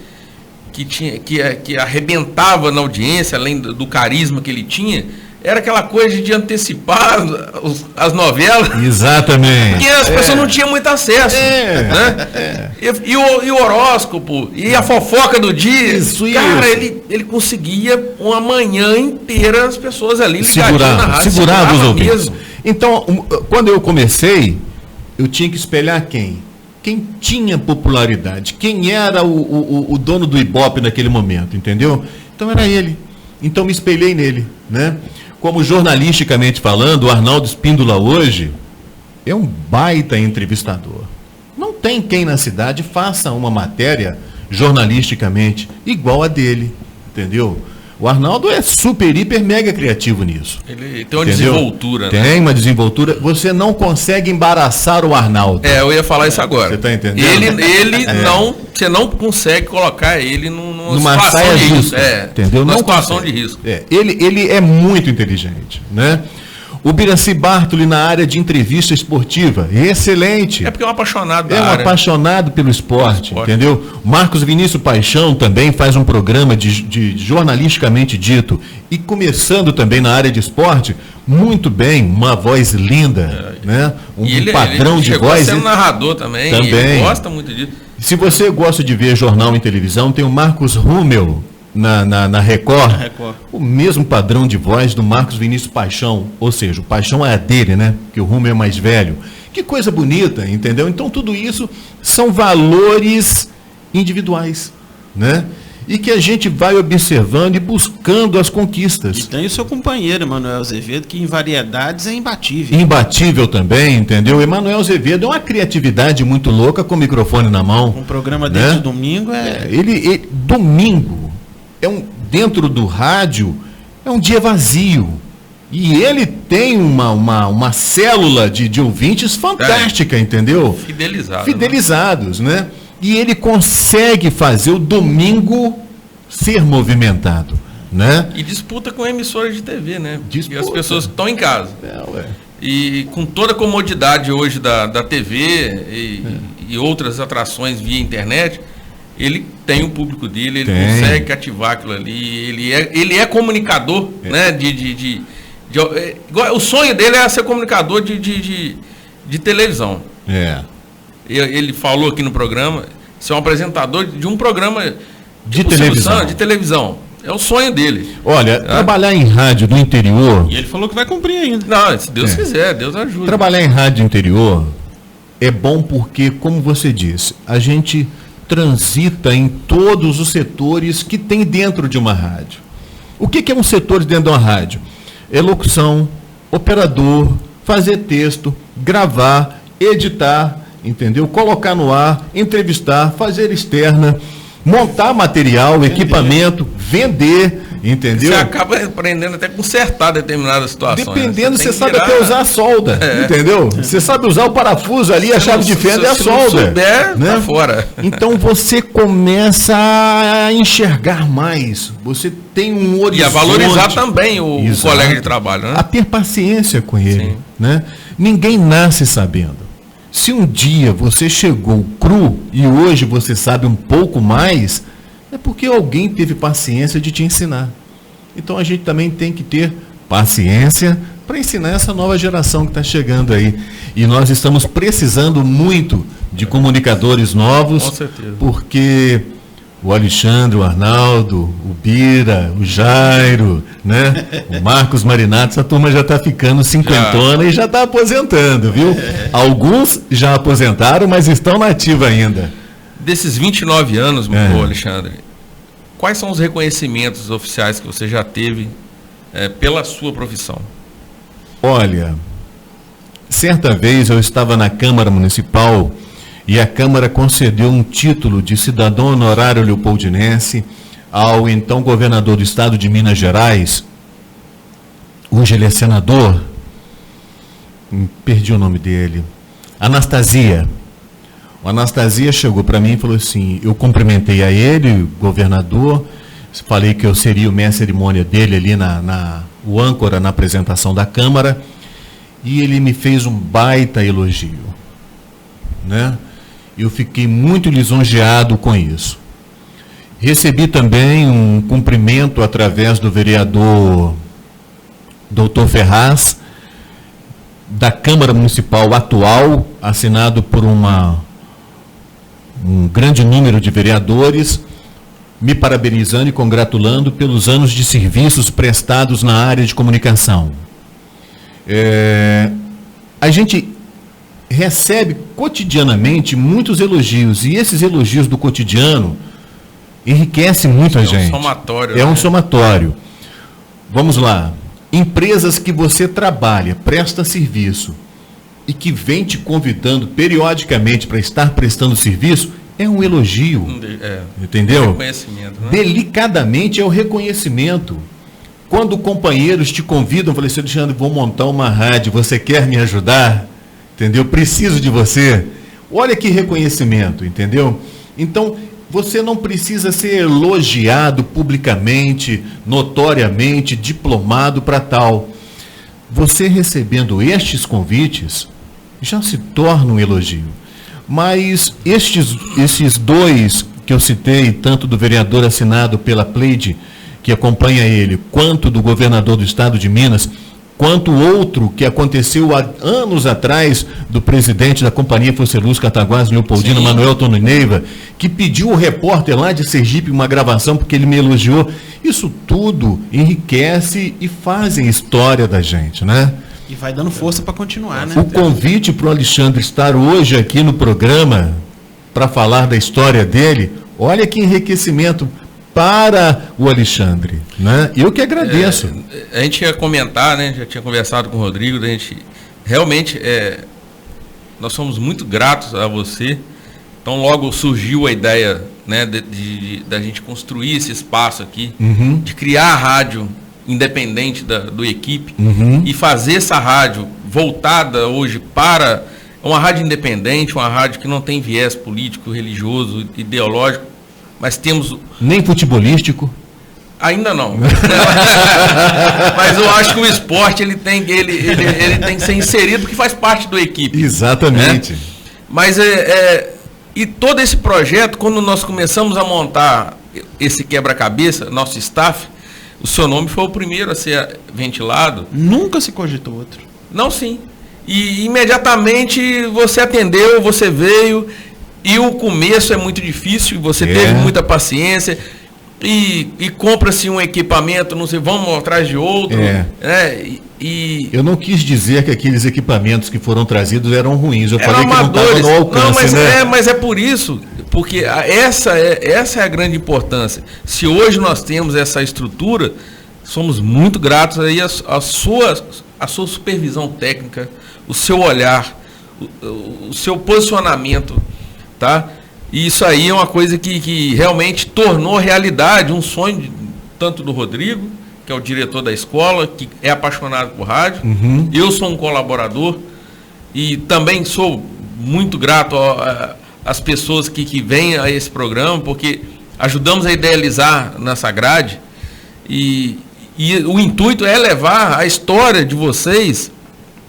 que arrebentava na audiência, além do carisma que ele tinha, era aquela coisa de antecipar as novelas. Exatamente. Porque as pessoas não tinham muito acesso. Né? E o horóscopo, e a fofoca do dia. Cara, ele conseguia uma manhã inteira as pessoas ali ligadinhas na rádio. Segurava os ouvintes. Então, quando eu comecei, eu tinha que espelhar quem? Quem tinha popularidade, quem era o dono do Ibope naquele momento, entendeu? Então era ele. Então me espelhei nele, né? Como jornalisticamente falando, o Arnaldo Espíndola hoje é um baita entrevistador. Não tem quem na cidade faça uma matéria jornalisticamente igual a dele, entendeu? O Arnaldo é super, hiper, mega criativo nisso. Ele tem uma entendeu? desenvoltura. Tem, né? uma desenvoltura. Você não consegue embaraçar o Arnaldo. Eu ia falar isso agora. Você tá entendendo? Ele não, você não consegue colocar ele numa situação saia de risco. Entendeu? Numa Não situação consegue. de risco. Ele é muito inteligente, né? O Biraci Bartoli na área de entrevista esportiva, excelente. É porque é um apaixonado da É um área. apaixonado pelo esporte, entendeu? Marcos Vinícius Paixão também faz um programa de jornalisticamente dito e começando também na área de esporte, muito bem, uma voz linda, né? Um padrão de voz. Ele sendo narrador também. Ele gosta muito disso. Se você gosta de ver jornal em televisão, tem o Marcos Rummel na Record, o mesmo padrão de voz do Marcos Vinícius Paixão, ou seja, o Paixão é a dele, né? Porque o Rummel é mais velho. Que coisa bonita, entendeu? Então tudo isso são valores individuais, né? E que a gente vai observando e buscando as conquistas. E tem o seu companheiro, Emanuel Azevedo, que em variedades é imbatível. Imbatível também, entendeu? Emanuel Azevedo é uma criatividade muito louca com o microfone na mão. Um programa desde domingo domingo dentro do rádio é um dia vazio. E ele tem uma célula de ouvintes fantástica, entendeu? Fidelizados, né? E ele consegue fazer o domingo ser movimentado, né? E disputa com emissoras de TV, né? Disputa. E as pessoas estão em casa. E com toda a comodidade hoje da TV e outras atrações via internet, ele tem o público dele, ele consegue cativar aquilo ali, ele é comunicador, né? O sonho dele é ser comunicador de televisão. Ele falou aqui no programa, ser um apresentador de um programa de televisão. De televisão. É o sonho dele. Olha, trabalhar em rádio do interior... E ele falou que vai cumprir ainda. Não, se Deus quiser, Deus ajuda. Trabalhar em rádio interior é bom porque, como você disse, a gente transita em todos os setores que tem dentro de uma rádio. O que é um setor dentro de uma rádio? É locução, operador, fazer texto, gravar, editar, entendeu? Colocar no ar, entrevistar, fazer externa, montar material, equipamento, vender, entendeu? Você acaba aprendendo até a consertar determinadas situações. Dependendo, você sabe até usar a solda, entendeu? Você sabe usar o parafuso ali, a chave de fenda e a solda. Se não souber, né? Tá fora. Então você começa a enxergar mais, você tem um horizonte. E a valorizar também o colega de trabalho, né? A ter paciência com ele, né? Ninguém nasce sabendo. Se um dia você chegou cru e hoje você sabe um pouco mais, é porque alguém teve paciência de te ensinar. Então a gente também tem que ter paciência para ensinar essa nova geração que está chegando aí. E nós estamos precisando muito de comunicadores novos, com certeza. Porque o Alexandre, o Arnaldo, o Bira, o Jairo, né? O Marcos Marinato, essa turma já está ficando cinquentona e já está aposentando, viu? Alguns já aposentaram, mas estão na ativa ainda. Desses 29 anos, meu Alexandre, quais são os reconhecimentos oficiais que você já teve pela sua profissão? Olha, certa vez eu estava na Câmara Municipal e a Câmara concedeu um título de cidadão honorário leopoldinense ao então governador do estado de Minas Gerais. Hoje ele é senador. Perdi o nome dele. Anastasia. O Anastasia chegou para mim e falou assim, eu cumprimentei a ele, governador, falei que eu seria o mestre cerimônia dele ali o âncora na apresentação da Câmara, e ele me fez um baita elogio, né? Eu fiquei muito lisonjeado com isso. Recebi também um cumprimento através do vereador Dr. Ferraz, da Câmara Municipal atual, assinado por um grande número de vereadores, me parabenizando e congratulando pelos anos de serviços prestados na área de comunicação. A gente recebe cotidianamente muitos elogios, e esses elogios do cotidiano enriquecem muito a gente. É um somatório. É um somatório. Vamos lá. Empresas que você trabalha, presta serviço, e que vem te convidando periodicamente para estar prestando serviço, é um elogio. Entendeu? Reconhecimento, né? Delicadamente é o reconhecimento. Quando companheiros te convidam, falei assim, Alexandre, vou montar uma rádio, você quer me ajudar? Entendeu? Preciso de você. Olha que reconhecimento, entendeu? Então, você não precisa ser elogiado publicamente, notoriamente, diplomado para tal. Você recebendo estes já se torna um elogio. Mas estes dois que eu citei, tanto do vereador assinado pela Pleide, que acompanha ele, quanto do governador do estado de Minas, quanto outro que aconteceu há anos atrás do presidente da Companhia Força Luz Cataguases Leopoldina, Manuel Tono Neiva, que pediu o repórter lá de Sergipe uma gravação porque ele me elogiou. Isso tudo enriquece e fazem história da gente, né? E vai dando força para continuar, né? O convite para o Alexandre estar hoje aqui no programa para falar da história dele, olha que enriquecimento para o Alexandre, né? Eu que agradeço. A gente ia comentar, né? Já tinha conversado com o Rodrigo, a gente realmente nós somos muito gratos a você. Então logo surgiu a ideia, né, da gente construir esse espaço aqui, de criar a rádio independente do equipe e fazer essa rádio voltada hoje para uma rádio independente, uma rádio que não tem viés político, religioso, ideológico, mas temos... Nem futebolístico? Ainda não. Mas eu acho que o esporte ele tem que ser inserido porque faz parte da equipe. Exatamente. Né? Mas e todo esse projeto, quando nós começamos a montar esse quebra-cabeça, nosso staff, o seu nome foi o primeiro a ser ventilado. Nunca se cogitou outro. Não, sim. E imediatamente você atendeu, você veio, e o começo é muito difícil, você teve muita paciência, e compra-se um equipamento, não sei, vamos atrás de outro. Eu não quis dizer que aqueles equipamentos que foram trazidos eram ruins, eu falei amadores. Que não estavam no alcance, mas é por isso, porque essa é a grande importância. Se hoje nós temos essa estrutura, somos muito gratos aí a sua supervisão técnica, o seu olhar, o seu posicionamento, tá? E isso aí é uma coisa que realmente tornou realidade um sonho tanto do Rodrigo, que é o diretor da escola, que é apaixonado por rádio. Eu sou um colaborador e também sou muito grato às pessoas que vêm a esse programa, porque ajudamos a idealizar nessa grade e o intuito é levar a história de vocês,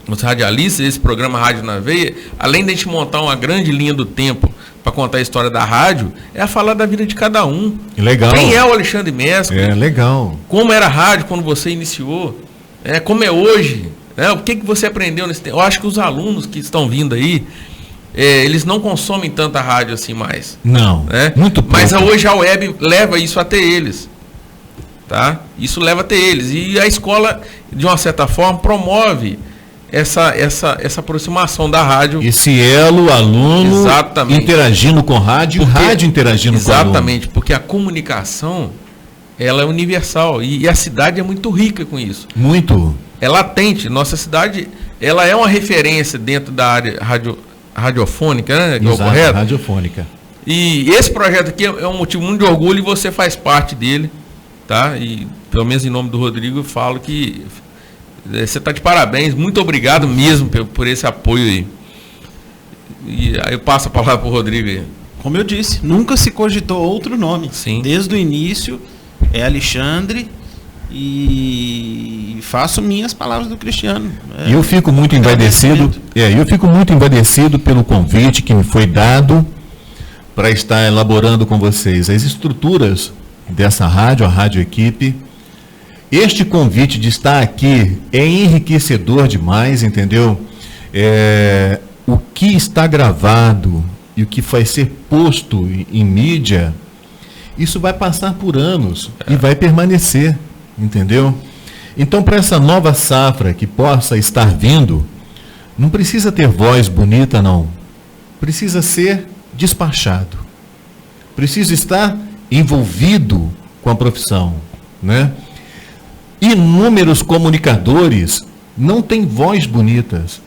os radialistas, esse programa Rádio na Veia, além de a gente montar uma grande linha do tempo para contar a história da rádio, é a falar da vida de cada um. Legal. Quem é o Alexandre Mesco? Legal. Como era a rádio quando você iniciou? Como é hoje? O que você aprendeu nesse tempo? Eu acho que os alunos que estão vindo aí, eles não consomem tanta rádio assim mais. Não, muito pouco. Mas hoje a web leva isso até eles. Tá? Isso leva até eles. E a escola, de uma certa forma, promove essa aproximação da rádio. Esse elo, aluno, exatamente, interagindo com rádio, rádio interagindo com aluno. Exatamente, porque a comunicação, ela é universal e a cidade é muito rica com isso. Muito. É latente. Nossa cidade, ela é uma referência dentro da área radiofônica, né? Exato, correto? Radiofônica. E esse projeto aqui é um motivo muito de orgulho e você faz parte dele, tá? E pelo menos em nome do Rodrigo eu falo que você está de parabéns, muito obrigado mesmo por esse apoio aí. E aí eu passo a palavra para o Rodrigo aí. Como eu disse, nunca se cogitou outro nome. Sim. Desde o início é Alexandre e faço minhas palavras do Cristiano. E eu fico muito envaidecido pelo convite que me foi dado para estar elaborando com vocês as estruturas dessa rádio, a Rádio Equipe. Este convite de estar aqui é enriquecedor demais, entendeu? O que está gravado e o que vai ser posto em mídia, isso vai passar por anos e vai permanecer, entendeu? Então, para essa nova safra que possa estar vindo, não precisa ter voz bonita, não. Precisa ser despachado. Precisa estar envolvido com a profissão, né? Inúmeros comunicadores não têm voz bonitas.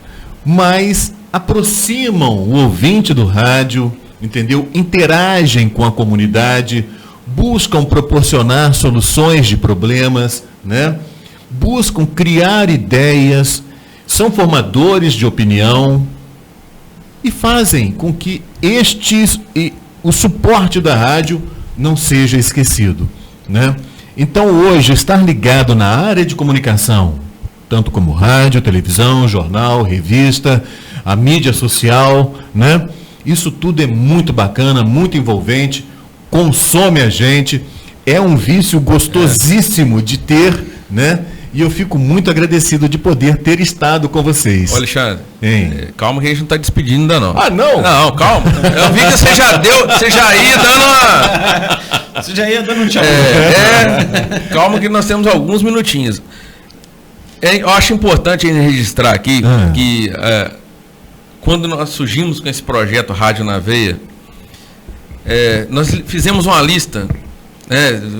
mas aproximam o ouvinte do rádio, entendeu? Interagem com a comunidade, buscam proporcionar soluções de problemas, né? Buscam criar ideias, são formadores de opinião e fazem com que o suporte da rádio não seja esquecido, né? Então hoje estar ligado na área de comunicação, tanto como rádio, televisão, jornal, revista, a mídia social, né? Isso tudo é muito bacana, muito envolvente, consome a gente, é um vício gostosíssimo de ter, né? E eu fico muito agradecido de poder ter estado com vocês. Ô, Alexandre, calma que a gente não está despedindo ainda não. Ah, não? Não, calma. Eu vi que você já ia dando uma... Você já ia dando um tchau. Calma que nós temos alguns minutinhos. Eu acho importante ainda registrar aqui que quando nós surgimos com esse projeto Rádio na Veia, nós fizemos uma lista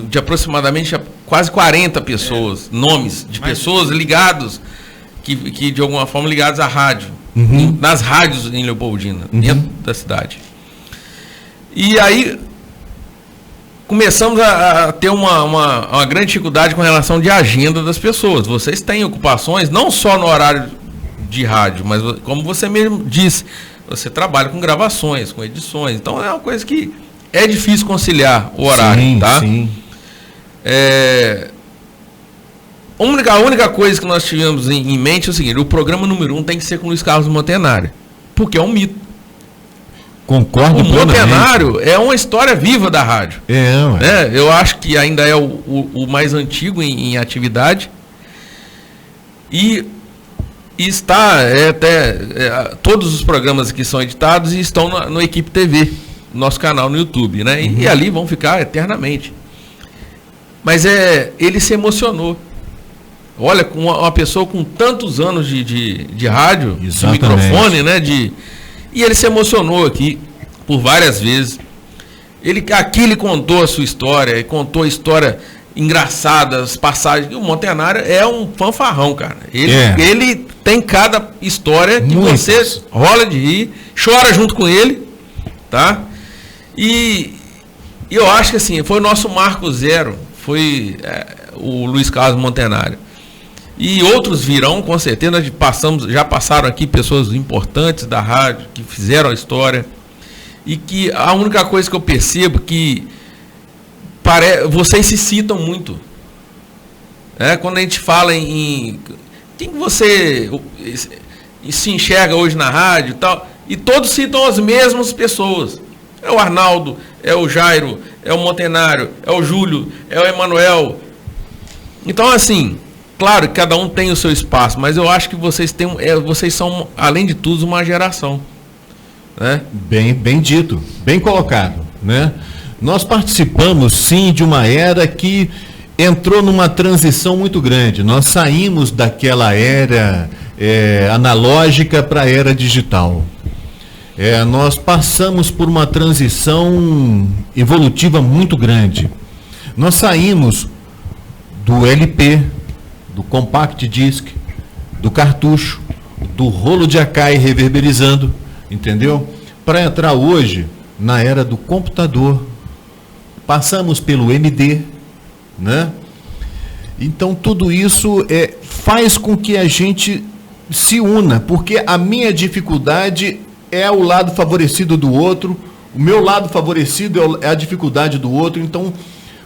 de aproximadamente quase 40 pessoas, nomes de pessoas ligados, que de alguma forma ligados à rádio, nas rádios em Leopoldina, dentro da cidade. E aí começamos a ter uma grande dificuldade com relação de agenda das pessoas. Vocês têm ocupações, não só no horário de rádio, mas como você mesmo disse, você trabalha com gravações, com edições, então é uma coisa que é difícil conciliar o horário, sim, tá? Sim. A única coisa que nós tivemos em mente é o seguinte: o programa número 1 tem que ser com o Luiz Carlos Montenário, porque é um mito. Concordo. O Montenário é uma história viva da rádio. Eu acho que ainda é o mais antigo em atividade. E está todos os programas aqui são editados e estão no Equipe TV, nosso canal no YouTube, né? E ali vão ficar eternamente. Mas ele se emocionou. Olha, com uma pessoa com tantos anos de rádio, de microfone, né? E ele se emocionou aqui por várias vezes. Aqui ele contou a sua história, ele contou a história engraçada, as passagens. O Montenário é um fanfarrão, cara. Ele tem cada história que você rola de rir, chora junto com ele, tá? E eu acho que assim, foi o nosso marco zero, foi o Luiz Carlos Montenário. E outros virão, com certeza. Já passaram aqui pessoas importantes da rádio, que fizeram a história. E que a única coisa que eu percebo que vocês se citam muito. Quando a gente fala em quem você se enxerga hoje na rádio e tal, e todos citam as mesmas pessoas. É o Arnaldo, é o Jairo, é o Montenário, é o Júlio, é o Emanuel. Então, assim, claro que cada um tem o seu espaço, mas eu acho que vocês são, além de tudo, uma geração. Né? Bem dito, bem colocado, né? Nós participamos, sim, de uma era que entrou numa transição muito grande. Nós saímos daquela era analógica para a era digital. Nós passamos por uma transição evolutiva muito grande. Nós saímos do LP, do compact disc, do cartucho, do rolo de Akai reverberizando, entendeu? Para entrar hoje na era do computador. Passamos pelo MD, né? Então tudo isso faz com que a gente se una, porque a minha dificuldade é o lado favorecido do outro, o meu lado favorecido é a dificuldade do outro. Então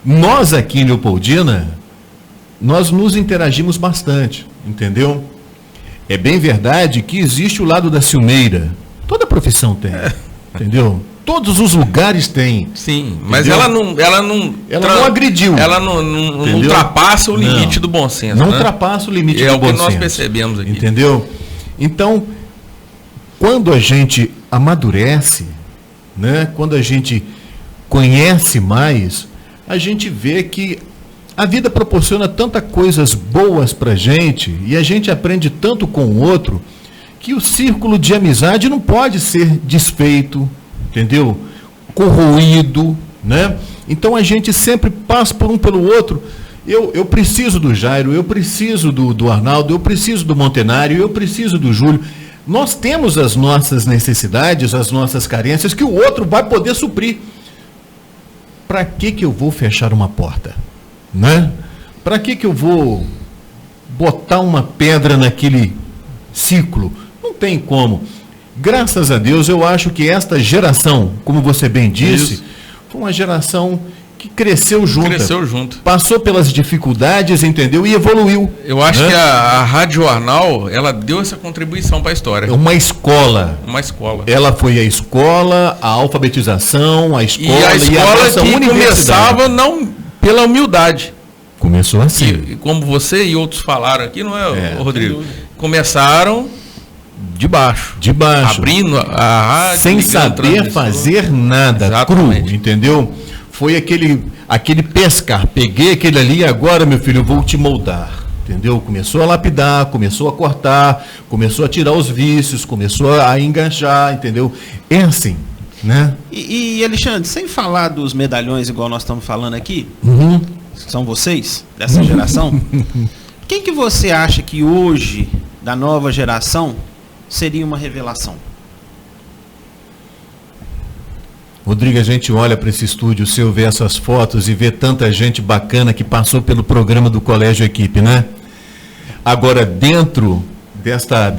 nós aqui em Leopoldina, nós nos interagimos bastante, entendeu? É bem verdade que existe o lado da ciumeira. Toda profissão tem, entendeu? Todos os lugares têm. Sim, mas ela não agrediu. Ela não ultrapassa o limite do bom senso. Não ultrapassa o limite do bom senso. É o que nós percebemos aqui. Entendeu? Então, quando a gente amadurece, né? Quando a gente conhece mais, a gente vê que a vida proporciona tantas coisas boas pra gente e a gente aprende tanto com o outro que o círculo de amizade não pode ser desfeito, entendeu? Corroído, né? Então a gente sempre passa por um pelo outro. Eu preciso do Jairo, eu preciso do Arnaldo, eu preciso do Montenário, eu preciso do Júlio. Nós temos as nossas necessidades, as nossas carências, que o outro vai poder suprir. Para que eu vou fechar uma porta? Né? Para que eu vou botar uma pedra naquele ciclo? Não tem como. Graças a Deus, eu acho que esta geração, como você bem disse, foi uma geração que cresceu junto. Passou pelas dificuldades, entendeu? E evoluiu. Eu acho que a Rádio Jornal, ela deu essa contribuição para a história. É uma escola. Ela foi a escola, a alfabetização, a escola e a nossa que universidade. Começava não pela humildade. Começou assim. E como você e outros falaram aqui, não é, Rodrigo? Começaram de baixo. Abrindo a rádio. Sem saber fazer nada. Exatamente. Cru, entendeu? Foi aquele pescar. Peguei aquele ali e agora, meu filho, eu vou te moldar. Entendeu? Começou a lapidar, começou a cortar, começou a tirar os vícios, começou a enganchar, entendeu? É assim, né? E Alexandre, sem falar dos medalhões igual nós estamos falando aqui, são vocês, dessa geração, quem que você acha que hoje, da nova geração, seria uma revelação? Rodrigo, a gente olha para esse estúdio seu, vê essas fotos e vê tanta gente bacana que passou pelo programa do Colégio Equipe, né? Agora, dentro desta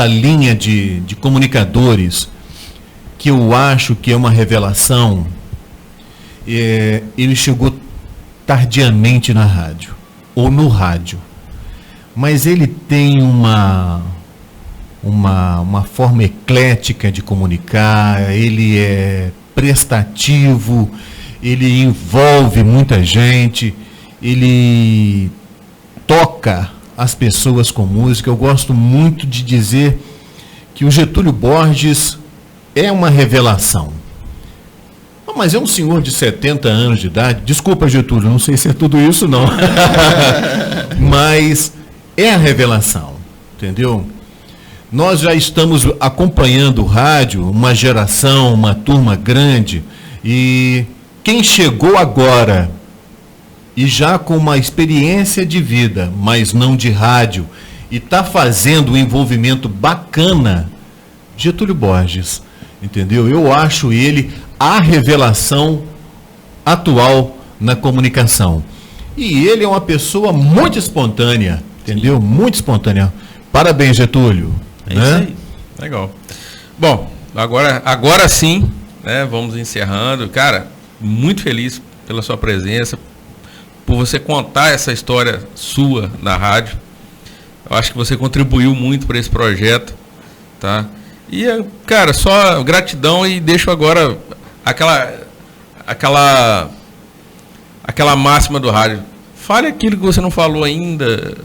linha de comunicadores, que eu acho que é uma revelação, ele chegou tardiamente na rádio, ou no rádio, mas ele tem uma forma eclética de comunicar, ele é prestativo, ele envolve muita gente, ele toca as pessoas com música. Eu gosto muito de dizer que o Getúlio Borges é uma revelação. Mas é um senhor de 70 anos de idade. Desculpa, Getúlio, não sei se é tudo isso, não. Mas é a revelação, entendeu? Nós já estamos acompanhando o rádio, uma geração, uma turma grande, e quem chegou agora e já com uma experiência de vida, mas não de rádio, e está fazendo um envolvimento bacana, Getúlio Borges, entendeu? Eu acho ele a revelação atual na comunicação. E ele é uma pessoa muito espontânea, entendeu? Muito espontânea. Parabéns, Getúlio. É isso aí. Legal. Bom, agora sim, né, vamos encerrando. Cara, muito feliz pela sua presença, por você contar essa história sua na rádio. Eu acho que você contribuiu muito para esse projeto, tá? E, cara, só gratidão, e deixo agora aquela máxima do rádio. Fale aquilo que você não falou ainda,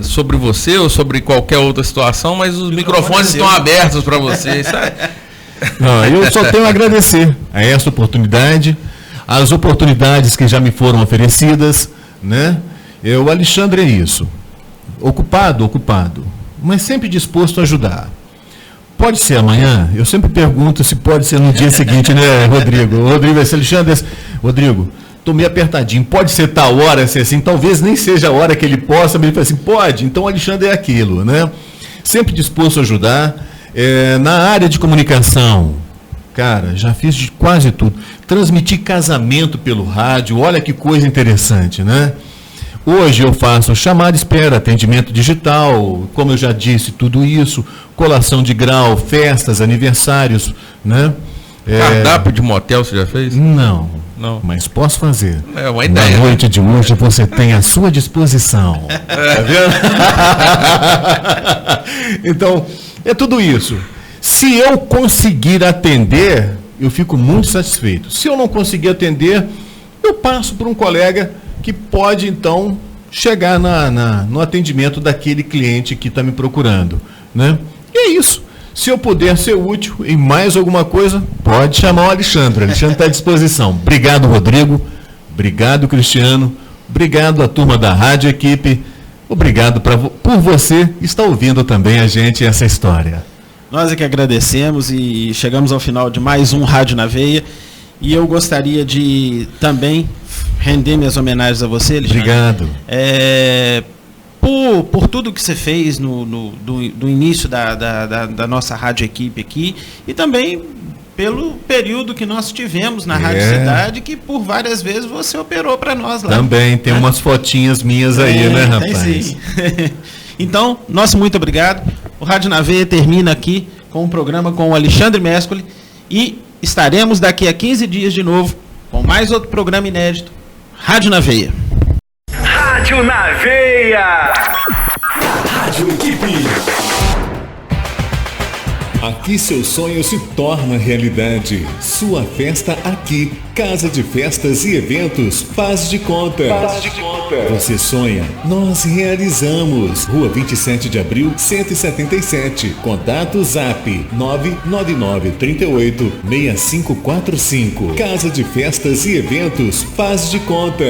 sobre você ou sobre qualquer outra situação, mas os microfones estão abertos para você, sabe? Não, eu só tenho a agradecer a essa oportunidade, as oportunidades que já me foram oferecidas, né? O Alexandre é isso, ocupado, mas sempre disposto a ajudar. Pode ser amanhã? Eu sempre pergunto se pode ser no dia seguinte, né, Rodrigo? O Rodrigo vai ser Alexandre. Rodrigo, estou meio apertadinho, pode ser tal hora, ser assim, talvez nem seja a hora que ele possa, mas ele fala assim, pode, então o Alexandre é aquilo, né? Sempre disposto a ajudar. Na área de comunicação, cara, já fiz de quase tudo. Transmiti casamento pelo rádio, olha que coisa interessante, né? Hoje eu faço chamada espera, atendimento digital, como eu já disse, tudo isso, colação de grau, festas, aniversários, né? Cardápio de motel você já fez? Não, mas posso fazer. É uma ideia. Na noite de hoje você tem à sua disposição. Tá vendo? Então, é tudo isso. Se eu conseguir atender, eu fico muito satisfeito. Se eu não conseguir atender, eu passo por um colega que pode, então, chegar no atendimento daquele cliente que está me procurando, né? E é isso. Se eu puder ser útil em mais alguma coisa, pode chamar o Alexandre. O Alexandre está à disposição. Obrigado, Rodrigo. Obrigado, Cristiano. Obrigado à turma da Rádio Equipe. Obrigado por você estar ouvindo também a gente essa história. Nós é que agradecemos e chegamos ao final de mais um Rádio na Veia. E eu gostaria de também render minhas homenagens a você, Alexandre. Obrigado. por tudo que você fez do início da nossa rádio equipe aqui e também pelo período que nós tivemos na Rádio Cidade, que por várias vezes você operou para nós lá. Também, tem umas fotinhas minhas aí, né, rapaz? Tem sim. Então, nosso muito obrigado. O Rádio na Veia termina aqui com um programa com o Alexandre Mescoli e estaremos daqui a 15 dias de novo com mais outro programa inédito, Rádio na Veia. Rádio na Veia. Rádio Equipe. Aqui seu sonho se torna realidade. Sua festa aqui. Casa de Festas e Eventos Faz de Conta. Você sonha, nós realizamos. Rua 27 de Abril, 177. Contato Zap 999386545. Casa de Festas e Eventos Faz de Conta.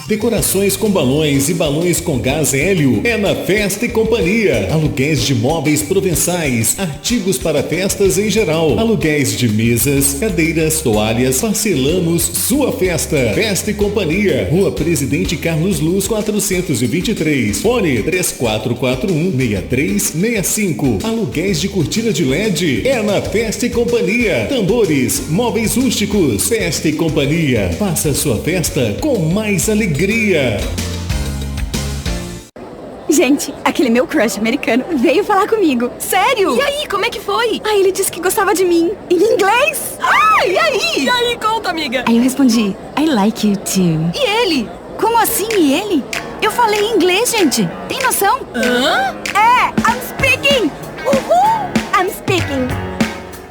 Decorações com balões e balões com gás hélio é na Festa e Companhia. Aluguéis de móveis provençais, artigos para festas em geral. Aluguéis de mesas, cadeiras, toalhas. Parcelamos sua festa. Festa e Companhia. Rua Presidente Carlos Luz 423. Fone 3441-6365. Aluguéis de cortina de LED é na Festa e Companhia. Tambores, móveis rústicos. Festa e Companhia. Faça sua festa com mais alegria. Gente, aquele meu crush americano veio falar comigo. Sério? E aí, como é que foi? Aí ele disse que gostava de mim. Em inglês? E aí? E aí, conta, amiga. Aí eu respondi, I like you too. E ele? Como assim, e ele? Eu falei em inglês, gente. Tem noção? I'm speaking. Uhul! I'm speaking.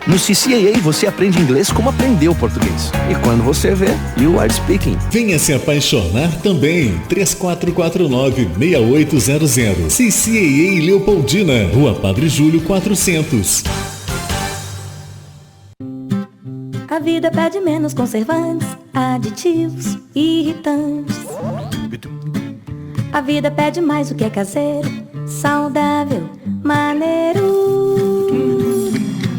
No CCAA você aprende inglês como aprendeu português. E quando você vê, you are speaking. Venha se apaixonar também. 3449-6800. CCAA Leopoldina, Rua Padre Júlio 400. A vida pede menos conservantes, aditivos, irritantes. A vida pede mais o que é caseiro, saudável, maneiro.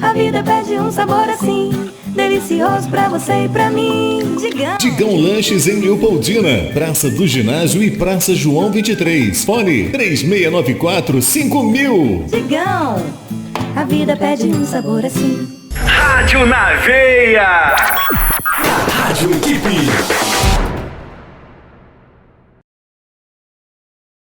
A vida pede um sabor assim, delicioso pra você e pra mim. Digão Lanches em Leopoldina, Praça do Ginásio e Praça João 23. Fone 3694-5000. Digão, a vida pede um sabor assim. Rádio na Veia. Rádio Equipe.